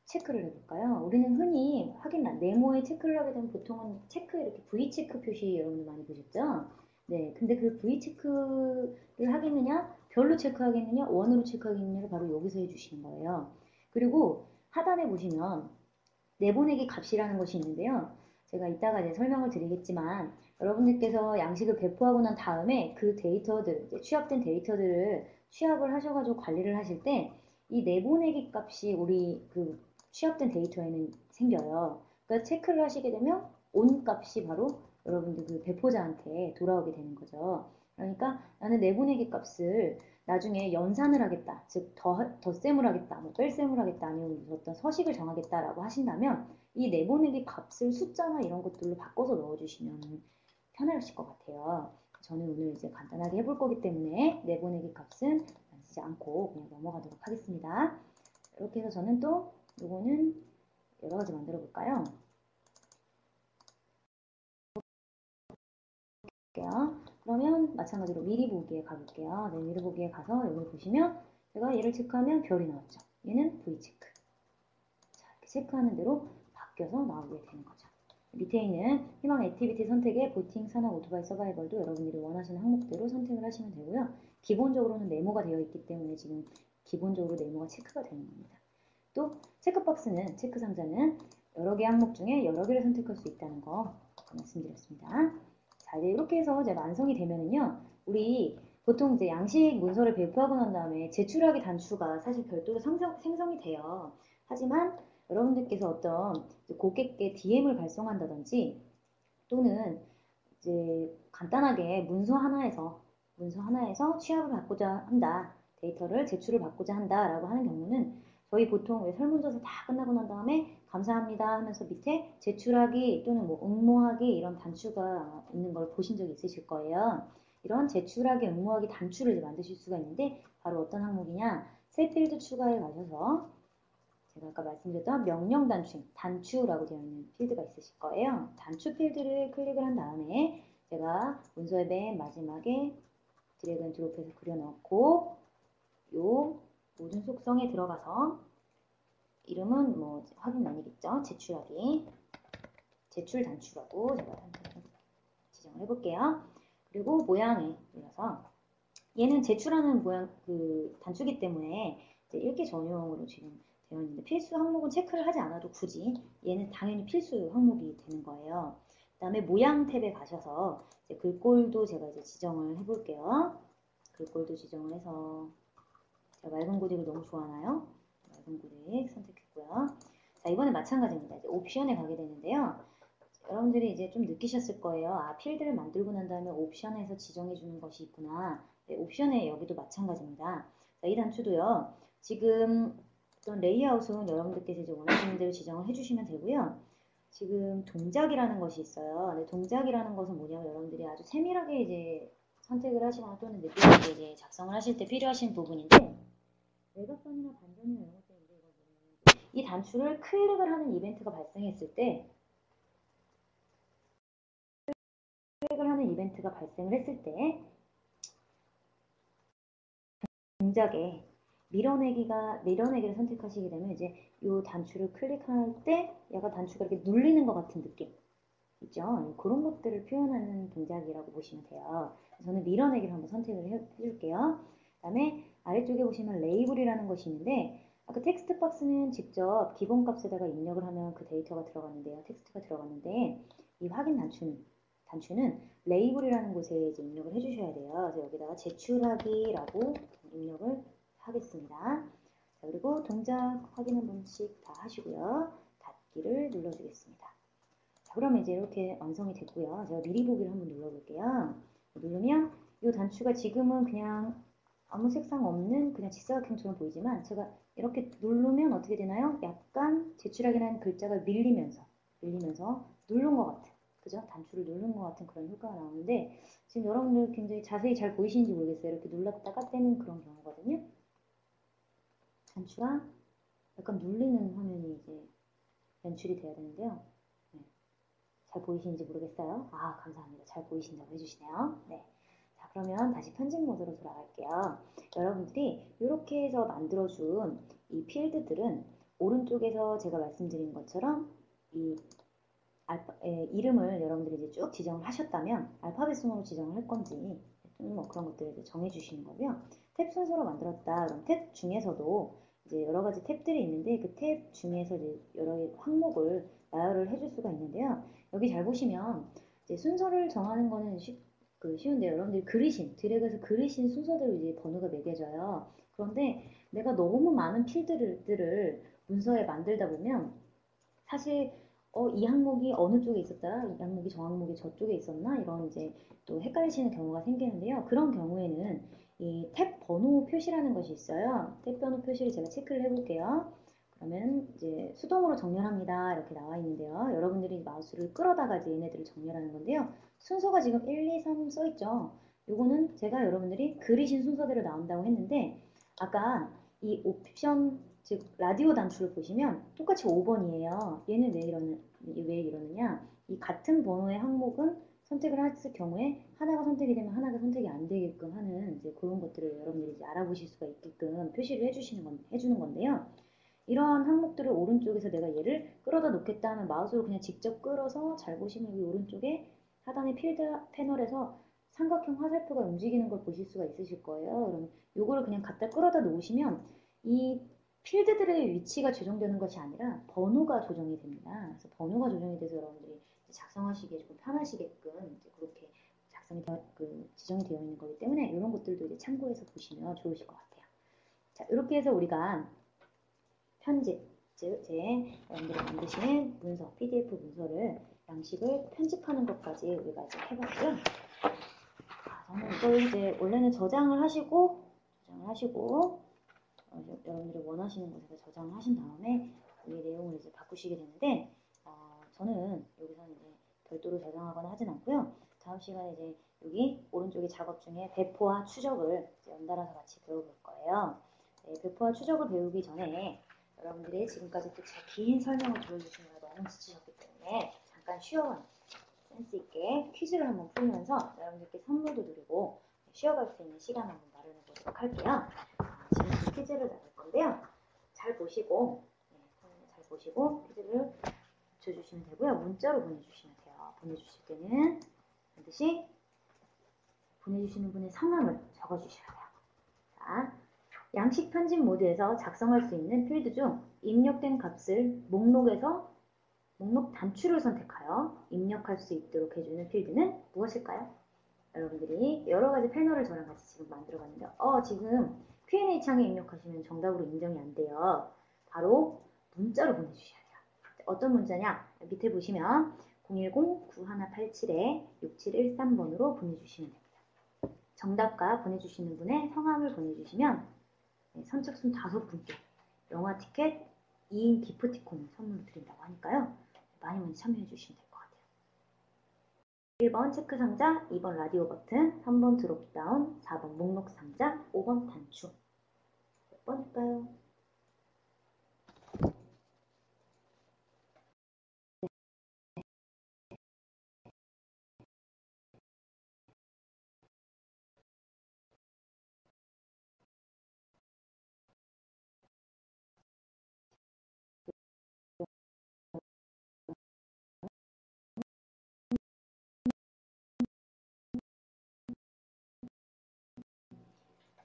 체크를 해볼까요? 우리는 흔히 확인란, 네모에 체크를 하게 되면 보통은 체크 이렇게 V체크 표시 여러분들 많이 보셨죠? 네, 근데 그 V체크를 하겠느냐, 별로 체크하겠느냐, 원으로 체크하겠느냐를 바로 여기서 해주시는 거예요. 그리고 하단에 보시면 내보내기 값이라는 것이 있는데요. 제가 이따가 이제 설명을 드리겠지만 여러분들께서 양식을 배포하고 난 다음에 그 데이터들, 취합된 데이터들을 취합을 하셔가지고 관리를 하실 때 이 내보내기 값이 우리 그 취합된 데이터에는 생겨요. 그러니까 체크를 하시게 되면 온 값이 바로 여러분들 그 배포자한테 돌아오게 되는 거죠. 그러니까 나는 내보내기 값을 나중에 연산을 하겠다, 즉 덧셈을 하겠다, 뭐 뺄셈을 하겠다, 아니면 어떤 서식을 정하겠다라고 하신다면 이 내보내기 값을 숫자나 이런 것들로 바꿔서 넣어주시면 편하실 것 같아요. 저는 오늘 이제 간단하게 해볼 거기 때문에 내보내기 값은 만지지 않고 그냥 넘어가도록 하겠습니다. 이렇게 해서 저는 또 요거는 여러 가지 만들어 볼까요? 그러면 마찬가지로 미리 보기에 가볼게요. 네, 미리 보기에 가서 여기 보시면 제가 얘를 체크하면 별이 나왔죠. 얘는 V체크. 자, 이렇게 체크하는 대로 바뀌어서 나오게 되는 거죠. 밑에 있는 희망 액티비티 선택에 보팅, 산업, 오토바이, 서바이벌도 여러분들이 원하시는 항목대로 선택을 하시면 되고요. 기본적으로는 네모가 되어 있기 때문에 지금 기본적으로 네모가 체크가 되는 겁니다. 또 체크박스는, 체크 상자는 여러 개 항목 중에 여러 개를 선택할 수 있다는 거 말씀드렸습니다. 자, 이제 이렇게 해서 이제 완성이 되면은요, 우리 보통 이제 양식 문서를 배포하고 난 다음에 제출하기 단추가 사실 별도로 생성이 돼요. 하지만 여러분들께서 어떤 고객께 DM을 발송한다든지 또는 이제 간단하게 문서 하나에서 취합을 받고자 한다. 데이터를 제출을 받고자 한다라고 하는 경우는 저희 보통 왜 설문조사 다 끝나고 난 다음에 감사합니다 하면서 밑에 제출하기 또는 뭐 응모하기 이런 단추가 있는 걸 보신 적이 있으실 거예요. 이런 제출하기, 응모하기 단추를 이제 만드실 수가 있는데 바로 어떤 항목이냐? 새 필드 추가에 가셔서 제가 아까 말씀드렸던 명령 단추라고 되어 있는 필드가 있으실 거예요. 단추 필드를 클릭을 한 다음에 제가 문서의 맨 마지막에 드래그 앤 드롭해서 그려넣고 요 모든 속성에 들어가서 이름은 뭐 확인 아니겠죠? 제출하기 제출 단추라고 제가 지정을 해볼게요. 그리고 모양에 눌러서 얘는 제출하는 모양 그 단추기 때문에 이제 읽기 전용으로 지금 되어 있는데 필수 항목은 체크를 하지 않아도 굳이 얘는 당연히 필수 항목이 되는 거예요. 그 다음에 모양 탭에 가셔서 이제 글꼴도 제가 이제 지정을 해볼게요. 글꼴도 지정을 해서 제가 맑은 고딕을 너무 좋아하나요? 맑은 고딕 선택했고요. 자, 이번에 마찬가지입니다. 이제 옵션에 가게 되는데요. 여러분들이 이제 좀 느끼셨을 거예요. 아, 필드를 만들고 난 다음에 옵션에서 지정해 주는 것이 있구나. 네, 옵션에 여기도 마찬가지입니다. 자, 이 단추도요. 지금 어떤 레이아웃은 여러분들께서 이제 원하시는 대로 지정을 해주시면 되고요. 지금 동작이라는 것이 있어요. 네, 동작이라는 것은 뭐냐면 여러분들이 아주 세밀하게 이제 선택을 하시거나 또는 느끼게 이제 작성을 하실 때 필요하신 부분인데 외곽선이나 반전이나 이런 것 때문에 이 단추를 클릭을 하는 이벤트가 발생했을 때 클릭을 하는 이벤트가 발생을 했을 때 동작에 밀어내기를 선택하시게 되면 이제 이 단추를 클릭할 때 약간 단추가 이렇게 눌리는 것 같은 느낌 있죠? 그런 것들을 표현하는 동작이라고 보시면 돼요. 저는 밀어내기를 한번 선택을 해줄게요. 그 다음에 아래쪽에 보시면 레이블이라는 것이 있는데 아까 텍스트 박스는 직접 기본 값에다가 입력을 하면 그 데이터가 들어갔는데요. 텍스트가 들어갔는데 이 확인 단추는 레이블이라는 곳에 이제 입력을 해주셔야 돼요. 그래서 여기다가 제출하기라고 입력을 하겠습니다. 자, 그리고 동작 확인 한 번씩 다 하시고요. 닫기를 눌러주겠습니다. 자, 그러면 이제 이렇게 완성이 됐고요. 제가 미리 보기를 한번 눌러볼게요. 누르면 이 단추가 지금은 그냥 아무 색상 없는 그냥 직사각형처럼 보이지만 제가 이렇게 누르면 어떻게 되나요? 약간 제출하기라는 글자가 밀리면서 누른 것 같은 그죠? 단추를 누른 것 같은 그런 효과가 나오는데 지금 여러분들 굉장히 자세히 잘 보이시는지 모르겠어요. 이렇게 눌렀다가 떼는 그런 경우거든요. 단추가 약간 눌리는 화면이 이제 연출이 돼야 되는데요. 네. 잘 보이시는지 모르겠어요. 아, 감사합니다. 잘 보이신다고 해주시네요. 네. 자, 그러면 다시 편집 모드로 돌아갈게요. 여러분들이 이렇게 해서 만들어준 이 필드들은 오른쪽에서 제가 말씀드린 것처럼 이 이름을 여러분들이 이제 쭉 지정을 하셨다면 알파벳 순으로 지정을 할 건지 뭐 그런 것들을 이제 정해 주시는 거고요. 탭 순서로 만들었다. 그럼 탭 중에서도 이제 여러 가지 탭들이 있는데 그 탭 중에서 이제 여러 항목을 나열을 해줄 수가 있는데요. 여기 잘 보시면 이제 순서를 정하는 거는 쉬운데 여러분들이 드래그해서 그리신 순서대로 이제 번호가 매겨져요. 그런데 내가 너무 많은 필드들을 문서에 만들다 보면 사실 이 항목이 어느 쪽에 있었더라? 이 항목이 저 항목이 저쪽에 있었나? 이런 이제 또 헷갈리시는 경우가 생기는데요. 그런 경우에는 이 탭 번호 표시라는 것이 있어요. 탭 번호 표시를 제가 체크를 해볼게요. 그러면 이제 수동으로 정렬합니다. 이렇게 나와 있는데요. 여러분들이 마우스를 끌어다가 이제 얘네들을 정렬하는 건데요. 순서가 지금 1, 2, 3 써있죠. 요거는 제가 여러분들이 그리신 순서대로 나온다고 했는데 아까 이 옵션 즉 라디오 단추를 보시면 똑같이 5번이에요. 얘는 왜 이러느냐? 이 같은 번호의 항목은 선택을 했을 경우에 하나가 선택이 되면 하나가 선택이 안 되게끔 하는 이제 그런 것들을 여러분들이 이제 알아보실 수가 있게끔 표시를 해주는 건데요. 이러한 항목들을 오른쪽에서 내가 얘를 끌어다 놓겠다 하면 마우스로 그냥 직접 끌어서 잘 보시면 여기 오른쪽에 하단의 필드 패널에서 삼각형 화살표가 움직이는 걸 보실 수가 있으실 거예요. 그럼 요거를 그냥 갖다 끌어다 놓으시면 이 필드들의 위치가 조정되는 것이 아니라 번호가 조정이 됩니다. 그래서 번호가 조정이 돼서 여러분들이 작성하시기에 조금 편하시게끔 그렇게 지정이 되어 있는 거기 때문에 이런 것들도 이제 참고해서 보시면 좋으실 것 같아요. 자, 이렇게 해서 우리가 편집, 즉, 여러분들이 만드신 문서, PDF 문서를 양식을 편집하는 것까지 우리가 이제 해봤고요. 저는 이걸 이제 원래는 저장을 하시고 여러분들이 원하시는 곳에서 저장을 하신 다음에 이 내용을 이제 바꾸시게 되는데 저는 여기서는 이제 별도로 저장하거나 하진 않고요. 다음 시간에 이제 여기 오른쪽에 작업 중에 배포와 추적을 연달아서 같이 배워볼 거예요. 네, 배포와 추적을 배우기 전에 여러분들이 지금까지 또 제 긴 설명을 들어주시느라 너무 지치셨기 때문에 잠깐 쉬어가는 센스 있게 퀴즈를 한번 풀면서 여러분들께 선물도 드리고 쉬어갈 수 있는 시간 한번 마련해 보도록 할게요. 지금 그 퀴즈를 나눌 건데요. 잘 보시고 퀴즈를 붙여주시면 되고요. 문자로 보내주시면 돼요. 보내주실 때는 반드시 보내주시는 분의 성함을 적어주셔야 돼요. 자, 양식 편집 모드에서 작성할 수 있는 필드 중 입력된 값을 목록 단추를 선택하여 입력할 수 있도록 해주는 필드는 무엇일까요? 여러분들이 여러 가지 패널을 저랑 같이 지금 만들어 봤는데 지금 Q&A 창에 입력하시면 정답으로 인정이 안 돼요. 바로 문자로 보내주셔야 돼요. 어떤 문자냐? 밑에 보시면 010-9187-6713번으로 보내주시면 됩니다. 정답과 보내주시는 분의 성함을 보내주시면 선착순 5분께 영화 티켓 2인 기프티콘을 선물로 드린다고 하니까요. 많이 참여해 주시면 될 것 같아요. 1번 체크 상자, 2번 라디오 버튼, 3번 드롭다운, 4번 목록 상자, 5번 단추. 몇 번일까요?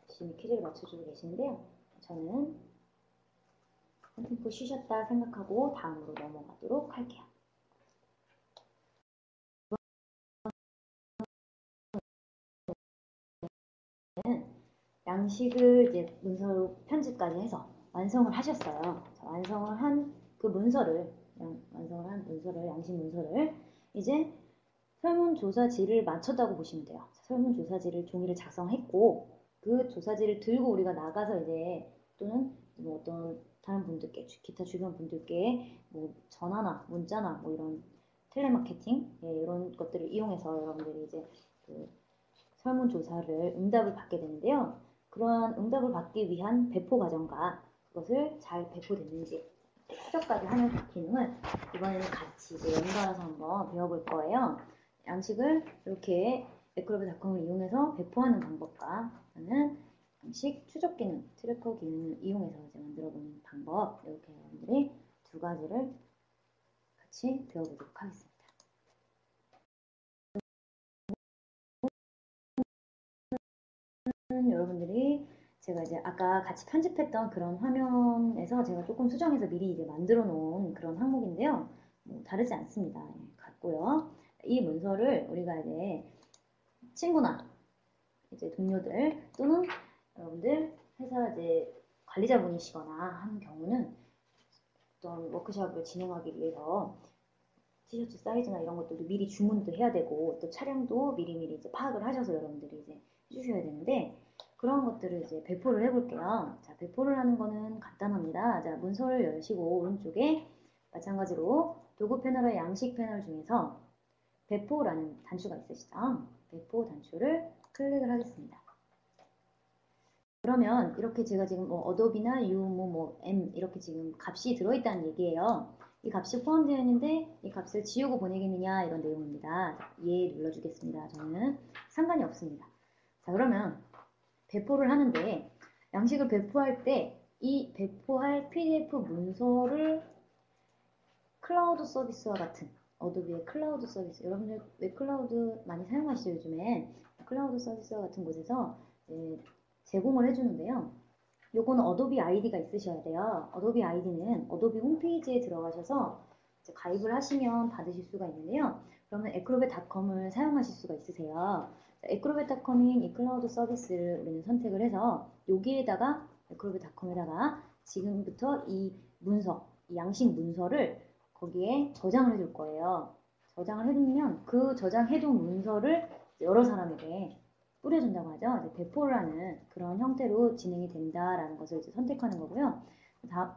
열심히 퀴즈를 맞춰주고 계시는데요. 저는 한 템포 쉬셨다 생각하고 다음으로 넘어가도록 할게요. 양식을 이제 문서 편집까지 해서 완성을 하셨어요. 완성을 한 그 문서를 양식 문서를 이제 설문조사지를 마쳤다고 보시면 돼요. 설문조사지를 종이를 작성했고 그 조사지를 들고 우리가 나가서 이제 또는 뭐 어떤 다른 분들께 기타 주변 분들께 뭐 전화나 문자나 뭐 이런 텔레마케팅 이런 것들을 이용해서 여러분들이 이제 그 설문조사를 응답을 받게 되는데요. 그러한 응답을 받기 위한 배포 과정과 그것을 잘 배포됐는지 추적까지 하는 기능을 이번에는 같이 이제 연달아서 한번 배워볼 거예요. 양식을 이렇게 매크로비닷컴을 이용해서 배포하는 방법과 저는 양식 추적 기능, 트래커 기능을 이용해서 이제 만들어보는 방법 이렇게 여러분들이 두 가지를 같이 배워보도록 하겠습니다. 여러분들이 제가 이제 아까 같이 편집했던 그런 화면에서 제가 조금 수정해서 미리 이제 만들어 놓은 그런 항목인데요. 뭐 다르지 않습니다. 같고요. 이 문서를 우리가 이제 친구나 이제 동료들 또는 여러분들 회사 이제 관리자분이시거나 하는 경우는 어떤 워크숍을 진행하기 위해서 티셔츠 사이즈나 이런 것들도 미리 주문도 해야 되고 또 차량도 미리미리 이제 파악을 하셔서 여러분들이 이제 해주셔야 되는데 그런 것들을 이제 배포를 해볼게요. 자, 배포를 하는 거는 간단합니다. 자, 문서를 열시고 오른쪽에 마찬가지로 도구 패널의 양식 패널 중에서 배포라는 단추가 있으시죠? 배포 단추를 클릭을 하겠습니다. 그러면 이렇게 제가 지금 뭐 어도비나 M 이렇게 지금 값이 들어있다는 얘기예요. 이 값이 포함되어 있는데 이 값을 지우고 보내겠느냐 이런 내용입니다. 예 눌러주겠습니다. 저는 상관이 없습니다. 자, 그러면 배포를 하는데 양식을 배포할 때 이 배포할 PDF 문서를 클라우드 서비스와 같은 어도비의 클라우드 서비스, 여러분들 웹 클라우드 많이 사용하시죠 요즘에. 클라우드 서비스와 같은 곳에서 제공을 해주는데요. 요거는 어도비 아이디가 있으셔야 돼요. 어도비 아이디는 어도비 홈페이지에 들어가셔서 이제 가입을 하시면 받으실 수가 있는데요. 그러면 에크로벳닷컴을 사용하실 수가 있으세요. 에크로벳닷컴인 이 클라우드 서비스를 우리는 선택을 해서 여기에다가 에크로벳닷컴에다가 지금부터 이 문서, 이 양식 문서를 거기에 저장을 해줄 거예요. 저장을 해두면 그 저장해둔 문서를 여러 사람에게 뿌려준다고 하죠. 배포를 하는 그런 형태로 진행이 된다라는 것을 이제 선택하는 거고요.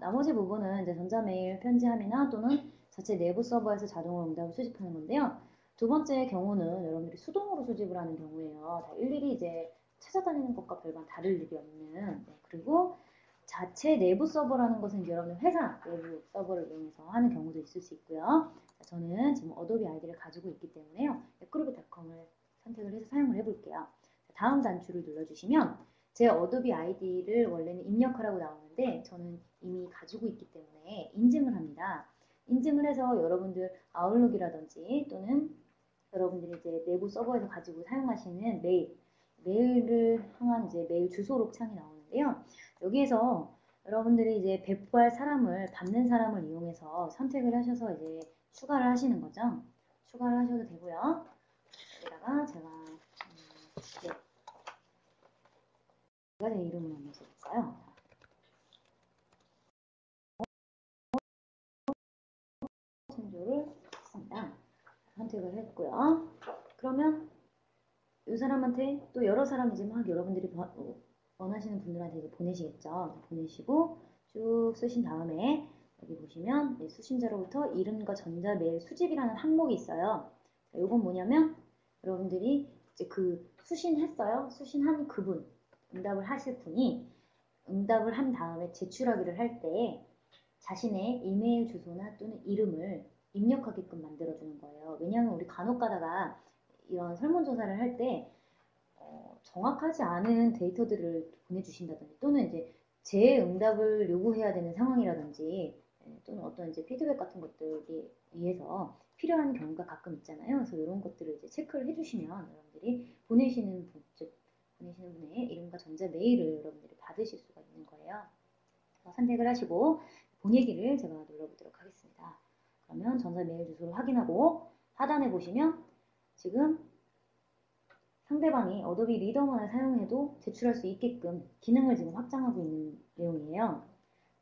나머지 부분은 이제 전자메일 편지함이나 또는 자체 내부 서버에서 자동으로 응답을 수집하는 건데요. 두 번째 경우는 여러분들이 수동으로 수집을 하는 경우예요. 다 일일이 이제 찾아다니는 것과 별반 다를 일이 없는. 네, 그리고 자체 내부 서버라는 것은 이제 여러분들 회사 내부 서버를 이용해서 하는 경우도 있을 수 있고요. 자, 저는 지금 어도비 아이디를 가지고 있기 때문에요. 에크로벳닷컴을 선택을 해서 사용을 해볼게요. 다음 단추를 눌러주시면 제 어도비 아이디를 원래는 입력하라고 나오는데 저는 이미 가지고 있기 때문에 인증을 합니다. 인증을 해서 여러분들 아웃룩이라든지 또는 여러분들이 이제 내부 서버에서 가지고 사용하시는 메일을 향한 이제 메일 주소록 창이 나오는데요. 여기에서 여러분들이 이제 배포할 사람을 받는 사람을 이용해서 선택을 하셔서 이제 추가를 하시는 거죠. 추가를 하셔도 되고요. 여기다가 제가 네, 제가 제 이름을 한번 써볼까요? 창조를 했습니다. 선택을 했고요. 그러면 이 사람한테 또 여러 사람 이제 막 여러분들이 원하시는 분들한테 이제 보내시겠죠. 보내시고 쭉 쓰신 다음에 여기 보시면 네, 수신자로부터 이름과 전자 메일 수집이라는 항목이 있어요. 이건 뭐냐면 여러분들이 이제 그 수신했어요. 수신한 그분, 응답을 하실 분이 응답을 한 다음에 제출하기를 할 때 자신의 이메일 주소나 또는 이름을 입력하게끔 만들어주는 거예요. 왜냐하면 우리 간혹 가다가 이런 설문조사를 할 때 정확하지 않은 데이터들을 보내주신다든지 또는 이제 재응답을 요구해야 되는 상황이라든지 또는 어떤 이제 피드백 같은 것들이 위해서 필요한 경우가 가끔 있잖아요. 그래서 이런 것들을 이제 체크를 해주시면 여러분들이 보내시는 분의 이름과 전자 메일을 여러분들이 받으실 수가 있는 거예요. 선택을 하시고 보내기를 제가 눌러보도록 하겠습니다. 그러면 전자 메일 주소를 확인하고 하단에 보시면 지금 상대방이 어도비 리더만을 사용해도 제출할 수 있게끔 기능을 지금 확장하고 있는 내용이에요.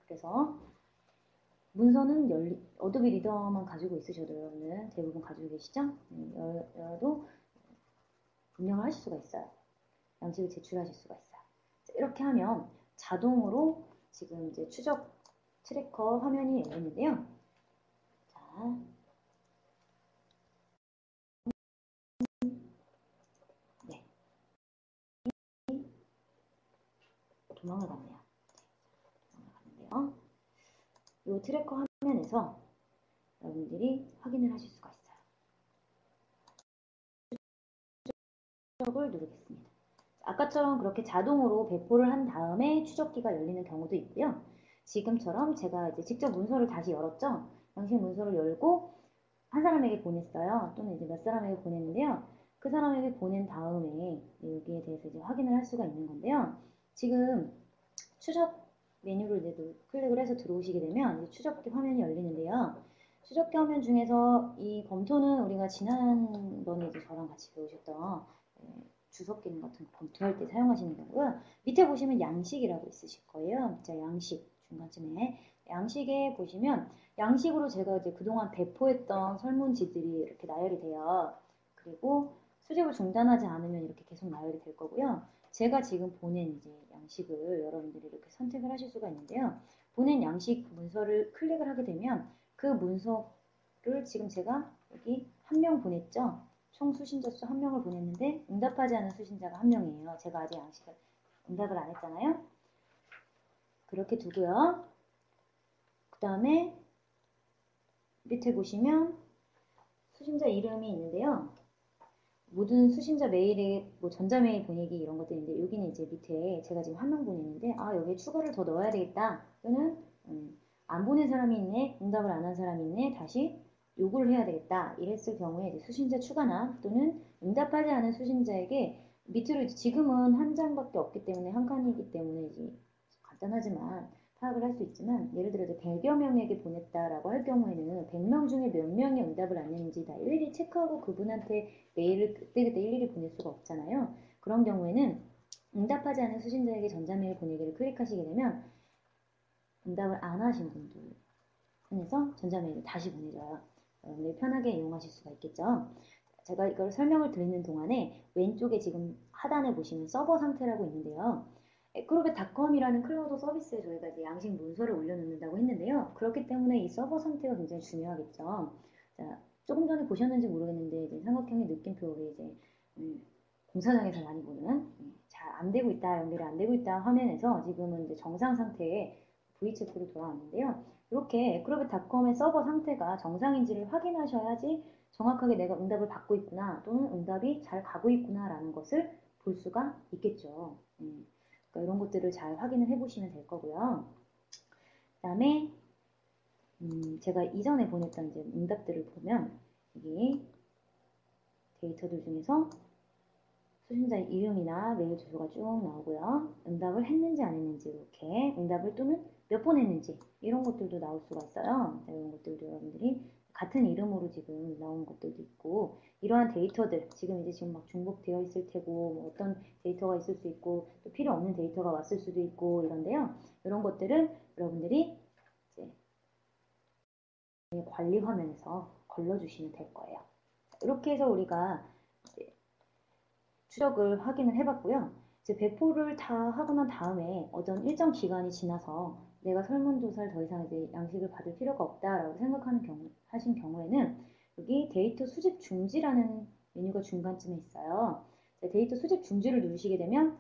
그래서 문서는 어도비 리더만 가지고 있으셔도 여러분은 대부분 가지고 계시죠? 열어도 입력을 하실 수가 있어요. 양식을 제출하실 수가 있어요. 이렇게 하면 자동으로 지금 이제 추적 트래커 화면이 열리는데요. 자, 네. 도망을 갔네요. 도망을 갔는데요. 이 트래커 화면에서 여러분들이 확인을 하실 수가 있어요. 추적을 누르겠습니다. 아까처럼 그렇게 자동으로 배포를 한 다음에 추적기가 열리는 경우도 있고요. 지금처럼 제가 이제 직접 문서를 다시 열었죠. 양식 문서를 열고 한 사람에게 보냈어요. 또는 이제 몇 사람에게 보냈는데요. 그 사람에게 보낸 다음에 여기에 대해서 이제 확인을 할 수가 있는 건데요. 지금 추적 메뉴를 이제 클릭을 해서 들어오시게 되면 추적기 화면이 열리는데요. 추적기 화면 중에서 이 검토는 우리가 지난번에 이제 저랑 같이 배우셨던 주석 기능 같은 거 검토할 때 사용하시는 거고요. 밑에 보시면 양식이라고 있으실 거예요. 자, 양식 중간쯤에 양식에 보시면 양식으로 제가 이제 그동안 배포했던 설문지들이 이렇게 나열이 돼요. 그리고 수집을 중단하지 않으면 이렇게 계속 나열이 될 거고요. 제가 지금 보낸 이제 양식을 여러분들이 이렇게 선택을 하실 수가 있는데요. 보낸 양식 문서를 클릭을 하게 되면 그 문서를 지금 제가 여기 한 명 보냈죠. 총 수신자 수 1명을 보냈는데 응답하지 않은 수신자가 1명이에요. 제가 아직 양식을 응답을 안 했잖아요. 그렇게 두고요. 그 다음에 밑에 보시면 수신자 이름이 있는데요. 모든 수신자 메일에 뭐 전자메일 보내기 이런 것들이 있는데 여기는 이제 밑에 제가 지금 1명 보냈는데 여기에 추가를 더 넣어야 되겠다. 또는 안 보낸 사람이 있네. 응답을 안 한 사람이 있네. 다시 요구를 해야 되겠다. 이랬을 경우에 이제 수신자 추가나 또는 응답하지 않은 수신자에게 밑으로 지금은 한 장밖에 없기 때문에 한 칸이기 때문에 이제 간단하지만 파악을 할 수 있지만 예를 들어서 100여 명에게 보냈다라고 할 경우에는 100명 중에 몇 명이 응답을 안 했는지 다 일일이 체크하고 그분한테 메일을 그때그때 일일이 보낼 수가 없잖아요. 그런 경우에는 응답하지 않은 수신자에게 전자메일 보내기를 클릭하시게 되면 응답을 안 하신 분들 통해서 전자메일을 다시 보내줘요. 여러분들이 편하게 이용하실 수가 있겠죠. 제가 이걸 설명을 드리는 동안에 왼쪽에 지금 하단에 보시면 서버 상태라고 있는데요. 에크로벳닷컴이라는 클라우드 서비스에 저희가 이제 양식 문서를 올려놓는다고 했는데요. 그렇기 때문에 이 서버 상태가 굉장히 중요하겠죠. 자, 조금 전에 보셨는지 모르겠는데 이제 삼각형의 느낌표를 이제 공사장에서 많이 보는 잘 안 되고 있다, 연결이 안 되고 있다 화면에서 지금은 이제 정상 상태의 V체크로 돌아왔는데요. 이렇게 에크로벳닷컴의 서버 상태가 정상인지를 확인하셔야지 정확하게 내가 응답을 받고 있구나 또는 응답이 잘 가고 있구나 라는 것을 볼 수가 있겠죠. 그러니까 이런 것들을 잘 확인을 해보시면 될 거고요. 그 다음에 제가 이전에 보냈던 이제 응답들을 보면 여기 데이터들 중에서 수신자의 이름이나 메일 주소가 쭉 나오고요. 응답을 했는지 안 했는지 이렇게 응답을 또는 몇 번 했는지 이런 것들도 나올 수가 있어요. 이런 것들도 여러분들이 같은 이름으로 지금 나온 것들도 있고 이러한 데이터들 지금 막 중복되어 있을 테고 뭐 어떤 데이터가 있을 수 있고 또 필요 없는 데이터가 왔을 수도 있고 이런데요. 이런 것들은 여러분들이 이제 관리 화면에서 걸러주시면 될 거예요. 이렇게 해서 우리가 추적을 확인을 해봤고요. 이제 배포를 다 하고 난 다음에 어떤 일정 기간이 지나서 내가 설문조사를 더 이상 이제 양식을 받을 필요가 없다라고 하신 경우에는 여기 데이터 수집 중지라는 메뉴가 중간쯤에 있어요. 데이터 수집 중지를 누르시게 되면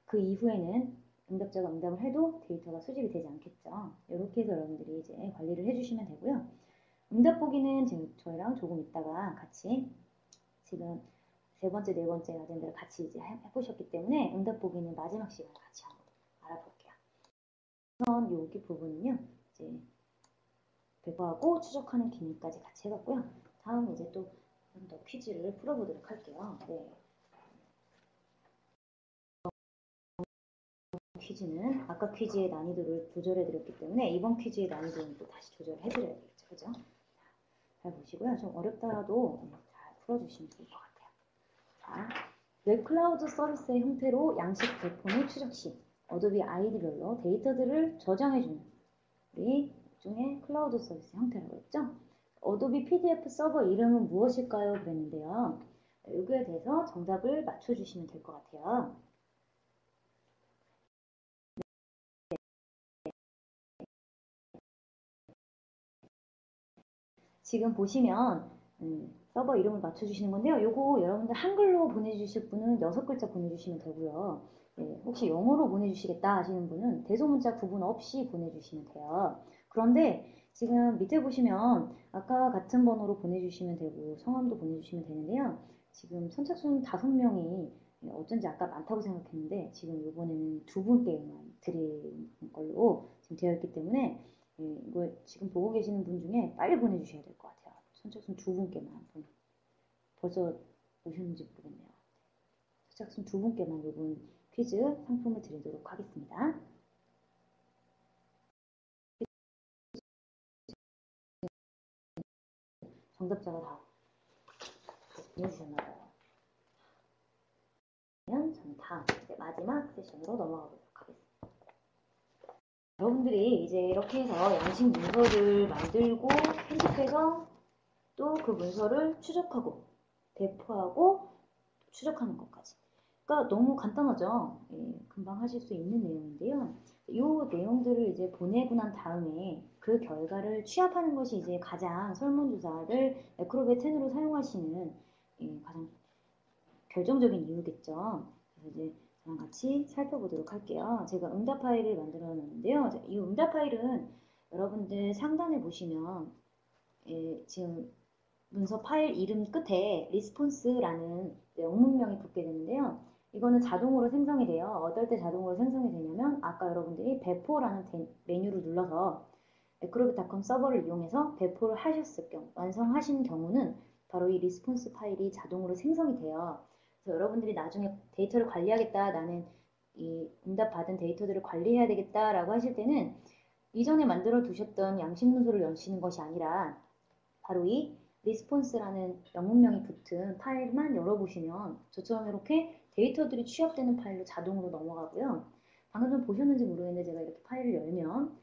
그 이후에는 응답자가 응답을 해도 데이터가 수집이 되지 않겠죠. 이렇게 해서 여러분들이 이제 관리를 해주시면 되고요. 응답 보기는 저희랑 조금 있다가 같이 지금 세 번째, 네 번째 아젠다를 같이 이제 해보셨기 때문에 응답 보기는 마지막 시간에 같이 한번 알아볼게요. 우선 여기 부분은요, 이제 배포하고 추적하는 기능까지 같이 해봤고요. 다음 이제 또 좀 더 퀴즈를 풀어보도록 할게요. 네. 퀴즈는 아까 퀴즈의 난이도를 조절해드렸기 때문에 이번 퀴즈의 난이도는 또 다시 조절해드려야 되겠죠. 그죠? 잘 보시고요. 좀 어렵더라도 잘 풀어주시면 좋을 것 같아요. 자, 웹 클라우드 서비스의 형태로 양식 배포 및 추적 시 어도비 아이디별로 데이터들을 저장해주는 우리 일종의 클라우드 서비스 형태라고 했죠. 어도비 PDF 서버 이름은 무엇일까요? 그랬는데요. 여기에 대해서 정답을 맞춰주시면 될 것 같아요. 지금 보시면 서버 이름을 맞춰주시는 건데요. 요거 여러분들 한글로 보내주실 분은 6글자 보내주시면 되고요. 네, 혹시 영어로 보내주시겠다 하시는 분은 대소문자 구분 없이 보내주시면 돼요. 그런데 지금 밑에 보시면 아까 같은 번호로 보내주시면 되고 성함도 보내주시면 되는데요. 지금 선착순 5명이 어쩐지 아까 많다고 생각했는데 지금 이번에는 2분께만 드리는 걸로 지금 되어 있기 때문에 이거 지금 보고 계시는 분 중에 빨리 보내주셔야 될 것 같아요. 선착순 2분께만. 벌써 오셨는지 모르겠네요. 선착순 2분께만 이번 퀴즈 상품을 드리도록 하겠습니다. 정답자가 다 보내주셨나봐요. 그러면 저는 다음 마지막 세션으로 넘어가 보도록 하겠습니다. 여러분들이 이제 이렇게 해서 양식 문서를 만들고 편집해서 또 그 문서를 추적하고 배포하고 추적하는 것까지. 그러니까 너무 간단하죠. 예, 금방 하실 수 있는 내용인데요. 이 내용들을 이제 보내고 난 다음에 그 결과를 취합하는 것이 이제 가장 설문조사를 에크로벳 10으로 사용하시는 가장 결정적인 이유겠죠. 그래서 이제 저랑 같이 살펴보도록 할게요. 제가 응답 파일을 만들어 놨는데요. 이 응답 파일은 여러분들 상단에 보시면 지금 문서 파일 이름 끝에 리스폰스라는 영문명이 붙게 되는데요. 이거는 자동으로 생성이 돼요. 어떨 때 자동으로 생성이 되냐면 아까 여러분들이 배포라는 메뉴를 눌러서 에크로벳닷컴 서버를 이용해서 배포를 하셨을 경우, 완성하신 경우는 바로 이 리스폰스 파일이 자동으로 생성이 돼요. 그래서 여러분들이 나중에 데이터를 관리하겠다, 나는 이 응답 받은 데이터들을 관리해야 되겠다라고 하실 때는 이전에 만들어 두셨던 양식 문서를 여시는 것이 아니라 바로 이 리스폰스라는 영문명이 붙은 파일만 열어보시면 저처럼 이렇게 데이터들이 취합되는 파일로 자동으로 넘어가고요. 방금 좀 보셨는지 모르겠는데 제가 이렇게 파일을 열면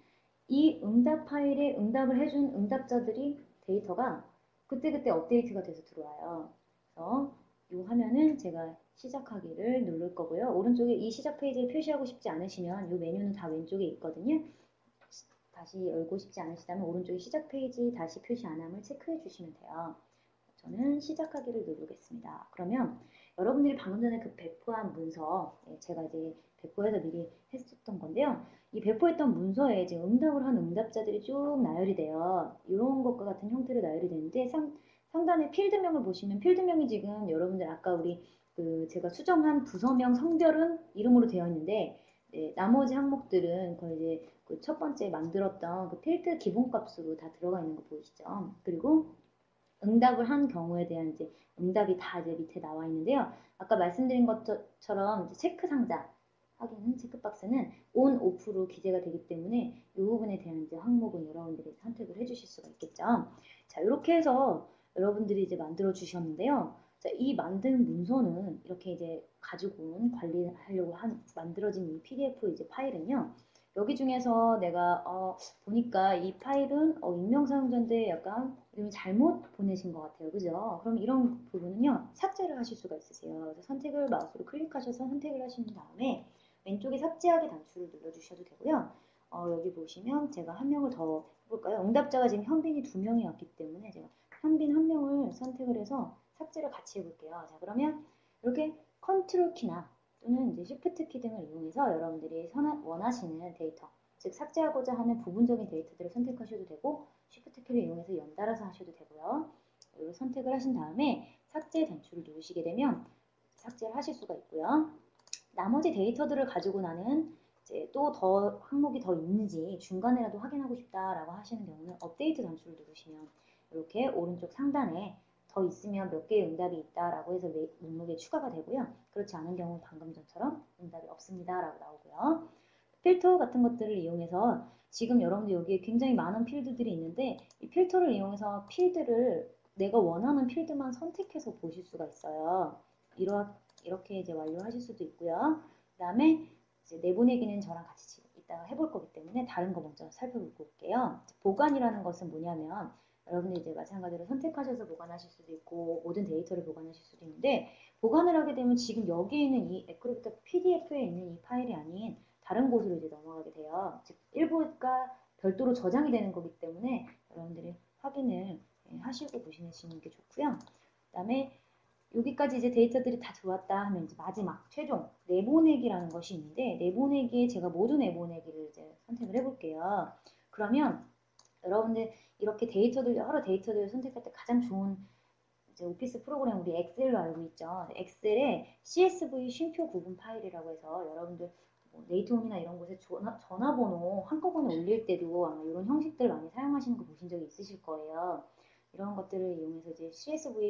이 응답 파일에 응답을 해준 응답자들이 데이터가 그때그때 업데이트가 돼서 들어와요. 그래서 이 화면은 제가 시작하기를 누를 거고요. 오른쪽에 이 시작 페이지를 표시하고 싶지 않으시면 이 메뉴는 다 왼쪽에 있거든요. 다시 열고 싶지 않으시다면 오른쪽에 시작 페이지 다시 표시 안함을 체크해 주시면 돼요. 저는 시작하기를 누르겠습니다. 그러면 여러분들이 방금 전에 그 배포한 문서, 제가 이제 배포해서 미리 했었던 건데요. 이 배포했던 문서에 지금 응답을 한 응답자들이 쭉 나열이 돼요. 이런 것과 같은 형태로 나열이 되는데 상단에 필드명을 보시면 필드명이 지금 여러분들 아까 우리 제가 수정한 부서명 성별은 이름으로 되어 있는데 나머지 항목들은 거의 이제 그 첫 번째 만들었던 그 필드 기본값으로 다 들어가 있는 거 보이시죠? 그리고 응답을 한 경우에 대한 이제 응답이 다 이제 밑에 나와 있는데요. 아까 말씀드린 것처럼 체크 상자 확인은 체크박스는 on, off로 기재가 되기 때문에 이 부분에 대한 이제 항목은 여러분들이 선택을 해주실 수가 있겠죠. 자, 이렇게 해서 여러분들이 이제 만들어 주셨는데요. 자, 이 만든 문서는 이렇게 이제 가지고 온 관리하려고 만들어진 이 PDF 이제 파일은요. 여기 중에서 내가 보니까 이 파일은 익명 사용자인데 약간 이름이 잘못 보내신 것 같아요. 그죠? 그럼 이런 부분은요. 삭제를 하실 수가 있으세요. 그래서 선택을 마우스로 클릭하셔서 선택을 하신 다음에 왼쪽에 삭제하기 단추를 눌러주셔도 되고요. 여기 보시면 제가 한 명을 더 해볼까요? 응답자가 지금 현빈이 2명이 왔기 때문에 제가 현빈 1명을 선택을 해서 삭제를 같이 해볼게요. 자, 그러면 이렇게 컨트롤 키나 또는 이제 쉬프트 키 등을 이용해서 여러분들이 원하시는 데이터, 즉 삭제하고자 하는 부분적인 데이터들을 선택하셔도 되고 쉬프트 키를 이용해서 연달아서 하셔도 되고요. 이걸 선택을 하신 다음에 삭제 단추를 누르시게 되면 삭제를 하실 수가 있고요. 나머지 데이터들을 가지고 나는 이제 또 더 항목이 더 있는지 중간에라도 확인하고 싶다라고 하시는 경우는 업데이트 단추를 누르시면 이렇게 오른쪽 상단에 더 있으면 몇 개의 응답이 있다라고 해서 목록에 추가가 되고요. 그렇지 않은 경우는 방금 전처럼 응답이 없습니다라고 나오고요. 필터 같은 것들을 이용해서 지금 여러분들 여기에 굉장히 많은 필드들이 있는데 이 필터를 이용해서 필드를 내가 원하는 필드만 선택해서 보실 수가 있어요. 이렇게 이제 완료하실 수도 있고요. 그 다음에 이제 내보내기는 저랑 같이 이따가 해볼 거기 때문에 다른 거 먼저 살펴보고 올게요. 보관이라는 것은 뭐냐면 여러분들 이제 마찬가지로 선택하셔서 보관하실 수도 있고 모든 데이터를 보관하실 수도 있는데 보관을 하게 되면 지금 여기에 있는 이 에크로빅터 PDF에 있는 이 파일이 아닌 다른 곳으로 이제 넘어가게 돼요. 즉 일부가 별도로 저장이 되는 거기 때문에 여러분들이 확인을 하시고 보시는 게 좋고요. 그 다음에 여기까지 이제 데이터들이 다 들어왔다 하면 이제 마지막 최종 내보내기라는 것이 있는데 내보내기에 제가 모두 내보내기를 이제 선택을 해볼게요. 그러면 여러분들 이렇게 여러 데이터들을 선택할 때 가장 좋은 이제 오피스 프로그램 우리 엑셀로 알고 있죠. 엑셀에 CSV 쉼표 구분 파일이라고 해서 여러분들 뭐 네이트홈이나 이런 곳에 전화번호 한꺼번에 올릴 때도 아마 이런 형식들 많이 사용하시는 거 보신 적이 있으실 거예요. 이런 것들을 이용해서 이제 CSV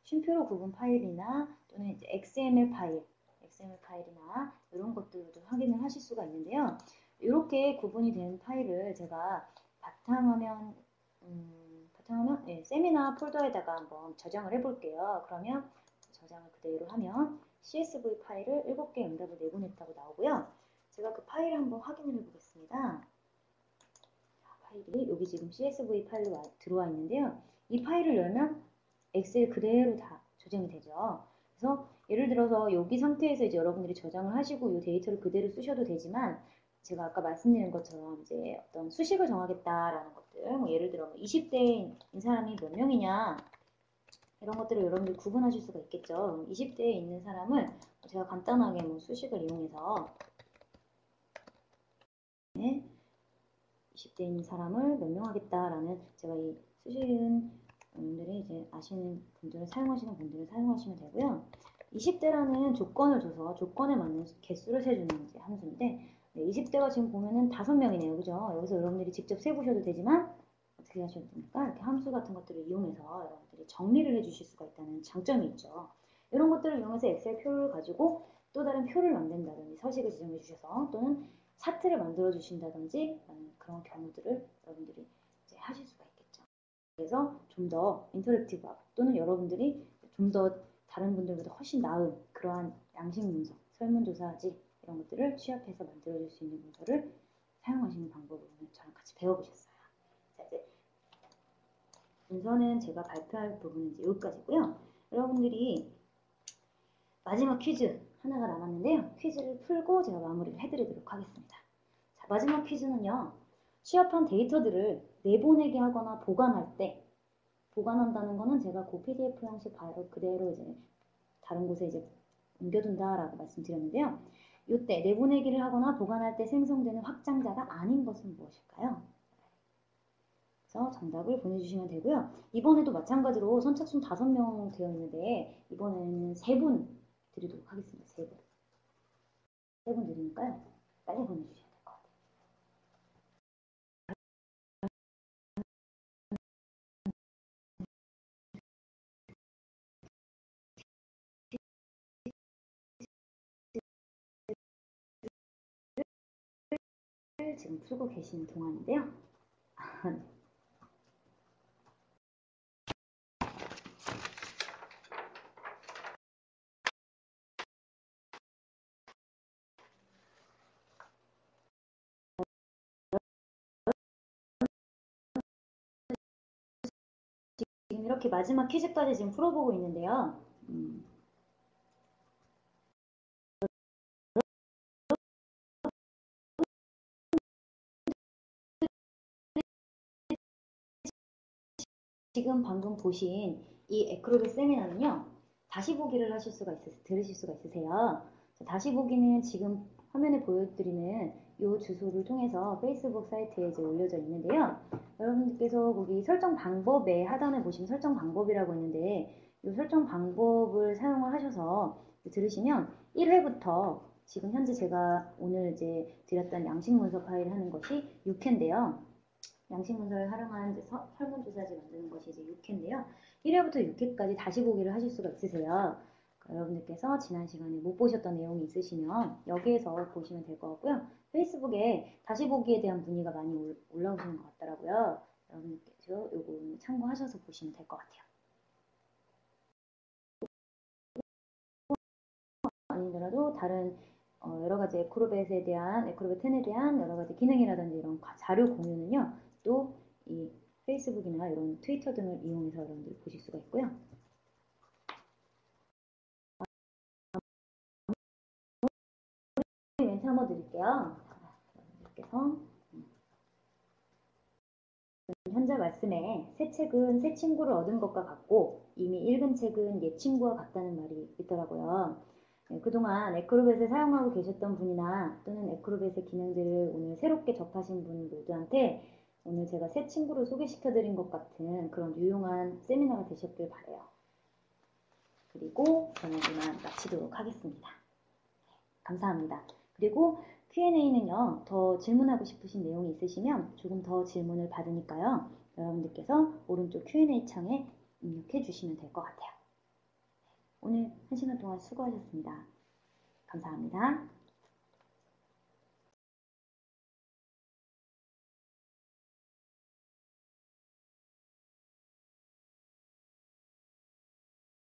쉼표로 구분 파일이나 또는 이제 XML 파일이나 이런 것들도 확인을 하실 수가 있는데요. 이렇게 구분이 된 파일을 제가 바탕화면 세미나 폴더에다가 한번 저장을 해볼게요. 그러면 저장을 그대로 하면 CSV 파일을 7개 응답을 내보냈다고 나오고요. 제가 그 파일을 한번 확인을 해보겠습니다. 파일이 여기 지금 CSV 파일로 들어와 있는데요. 이 파일을 열면 엑셀 그대로 다 저장이 되죠. 그래서 예를 들어서 여기 상태에서 이제 여러분들이 저장을 하시고 이 데이터를 그대로 쓰셔도 되지만 제가 아까 말씀드린 것처럼 이제 어떤 수식을 정하겠다라는 것들, 뭐 예를 들어 20대인 사람이 몇 명이냐 이런 것들을 여러분들 구분하실 수가 있겠죠. 20대에 있는 사람을 제가 간단하게 뭐 수식을 이용해서 20대에 있는 사람을 몇 명 하겠다라는 제가 이 수식은 여러분들이 이제 아시는 분들은 사용하시는 분들은 사용하시면 되고요. 20대라는 조건을 줘서 조건에 맞는 개수를 세주는 이제 함수인데 20대가 지금 보면은 5명이네요. 그죠? 여기서 여러분들이 직접 세보셔도 되지만 어떻게 하셔도 됩니까? 이렇게 함수 같은 것들을 이용해서 여러분들이 정리를 해주실 수가 있다는 장점이 있죠. 이런 것들을 이용해서 엑셀 표를 가지고 또 다른 표를 만든다든지 서식을 지정해 주셔서 또는 차트를 만들어 주신다든지 그런 경우들을 여러분들이 이제 하실 수가 있겠죠. 그래서 좀 더 인터랙티브하고 또는 여러분들이 좀 더 다른 분들보다 훨씬 나은 그러한 양식 문서, 설문조사지 이런 것들을 취합해서 만들어줄 수 있는 문서를 사용하시는 방법을 오늘 저랑 같이 배워보셨어요. 자, 이제 문서는 제가 발표할 부분은 이제 여기까지고요. 여러분들이 마지막 퀴즈 하나가 남았는데요. 퀴즈를 풀고 제가 마무리를 해드리도록 하겠습니다. 자, 마지막 퀴즈는요. 취합한 데이터들을 내보내게 하거나 보관할 때, 보관한다는 거는 제가 그 PDF 형식 바로 그대로 이제 다른 곳에 이제 옮겨둔다라고 말씀드렸는데요. 이때 내보내기를 하거나 보관할 때 생성되는 확장자가 아닌 것은 무엇일까요? 그래서 정답을 보내주시면 되고요. 이번에도 마찬가지로 선착순 5명 되어 있는데 이번에는 3분 드리도록 하겠습니다. 3분. 3분 드리니까요. 빨리 보내주셔야 될 것 같아요. 지금 풀고 계시는 동안인데요. 지금 이렇게 마지막 퀴즈까지 지금 풀어보고 있는데요. 지금 방금 보신 이 에크로빅 세미나는요. 다시 보기를 들으실 수가 있으세요. 다시 보기는 지금 화면에 보여드리는 이 주소를 통해서 페이스북 사이트에 이제 올려져 있는데요. 여러분들께서 거기 설정 방법에 하단에 보시면 설정 방법이라고 있는데 이 설정 방법을 사용을 하셔서 들으시면 1회부터 지금 현재 제가 오늘 이제 드렸던 양식 문서 파일 하는 것이 6회인데요. 양식 문서를 활용한 설문조사지 만드는 것이 이제 6회인데요. 1회부터 6회까지 다시 보기를 하실 수가 있으세요. 여러분들께서 지난 시간에 못 보셨던 내용이 있으시면 여기에서 보시면 될 것 같고요. 페이스북에 다시 보기에 대한 문의가 많이 올라오시는 것 같더라고요. 여러분들께서 이거 참고하셔서 보시면 될 것 같아요. 아니더라도 다른 여러 가지 에크로벳 10에 대한 여러 가지 기능이라든지 이런 자료 공유는요. 또 이 페이스북이나 이런 트위터 등을 이용해서 여러분들이 보실 수가 있고요. 멘트 한번 드릴게요. 여러분들께서 현재 말씀에 새 책은 새 친구를 얻은 것과 같고 이미 읽은 책은 옛 친구와 같다는 말이 있더라고요. 네, 그동안 에크로벳을 사용하고 계셨던 분이나 또는 에크로벳의 기능들을 오늘 새롭게 접하신 분 모두한테 오늘 제가 새 친구를 소개시켜드린 것 같은 그런 유용한 세미나가 되셨길 바라요. 그리고 저는 이만 마치도록 하겠습니다. 감사합니다. 그리고 Q&A는요, 더 질문하고 싶으신 내용이 있으시면 조금 더 질문을 받으니까요, 여러분들께서 오른쪽 Q&A 창에 입력해 주시면 될 것 같아요. 오늘 1시간 동안 수고하셨습니다. 감사합니다.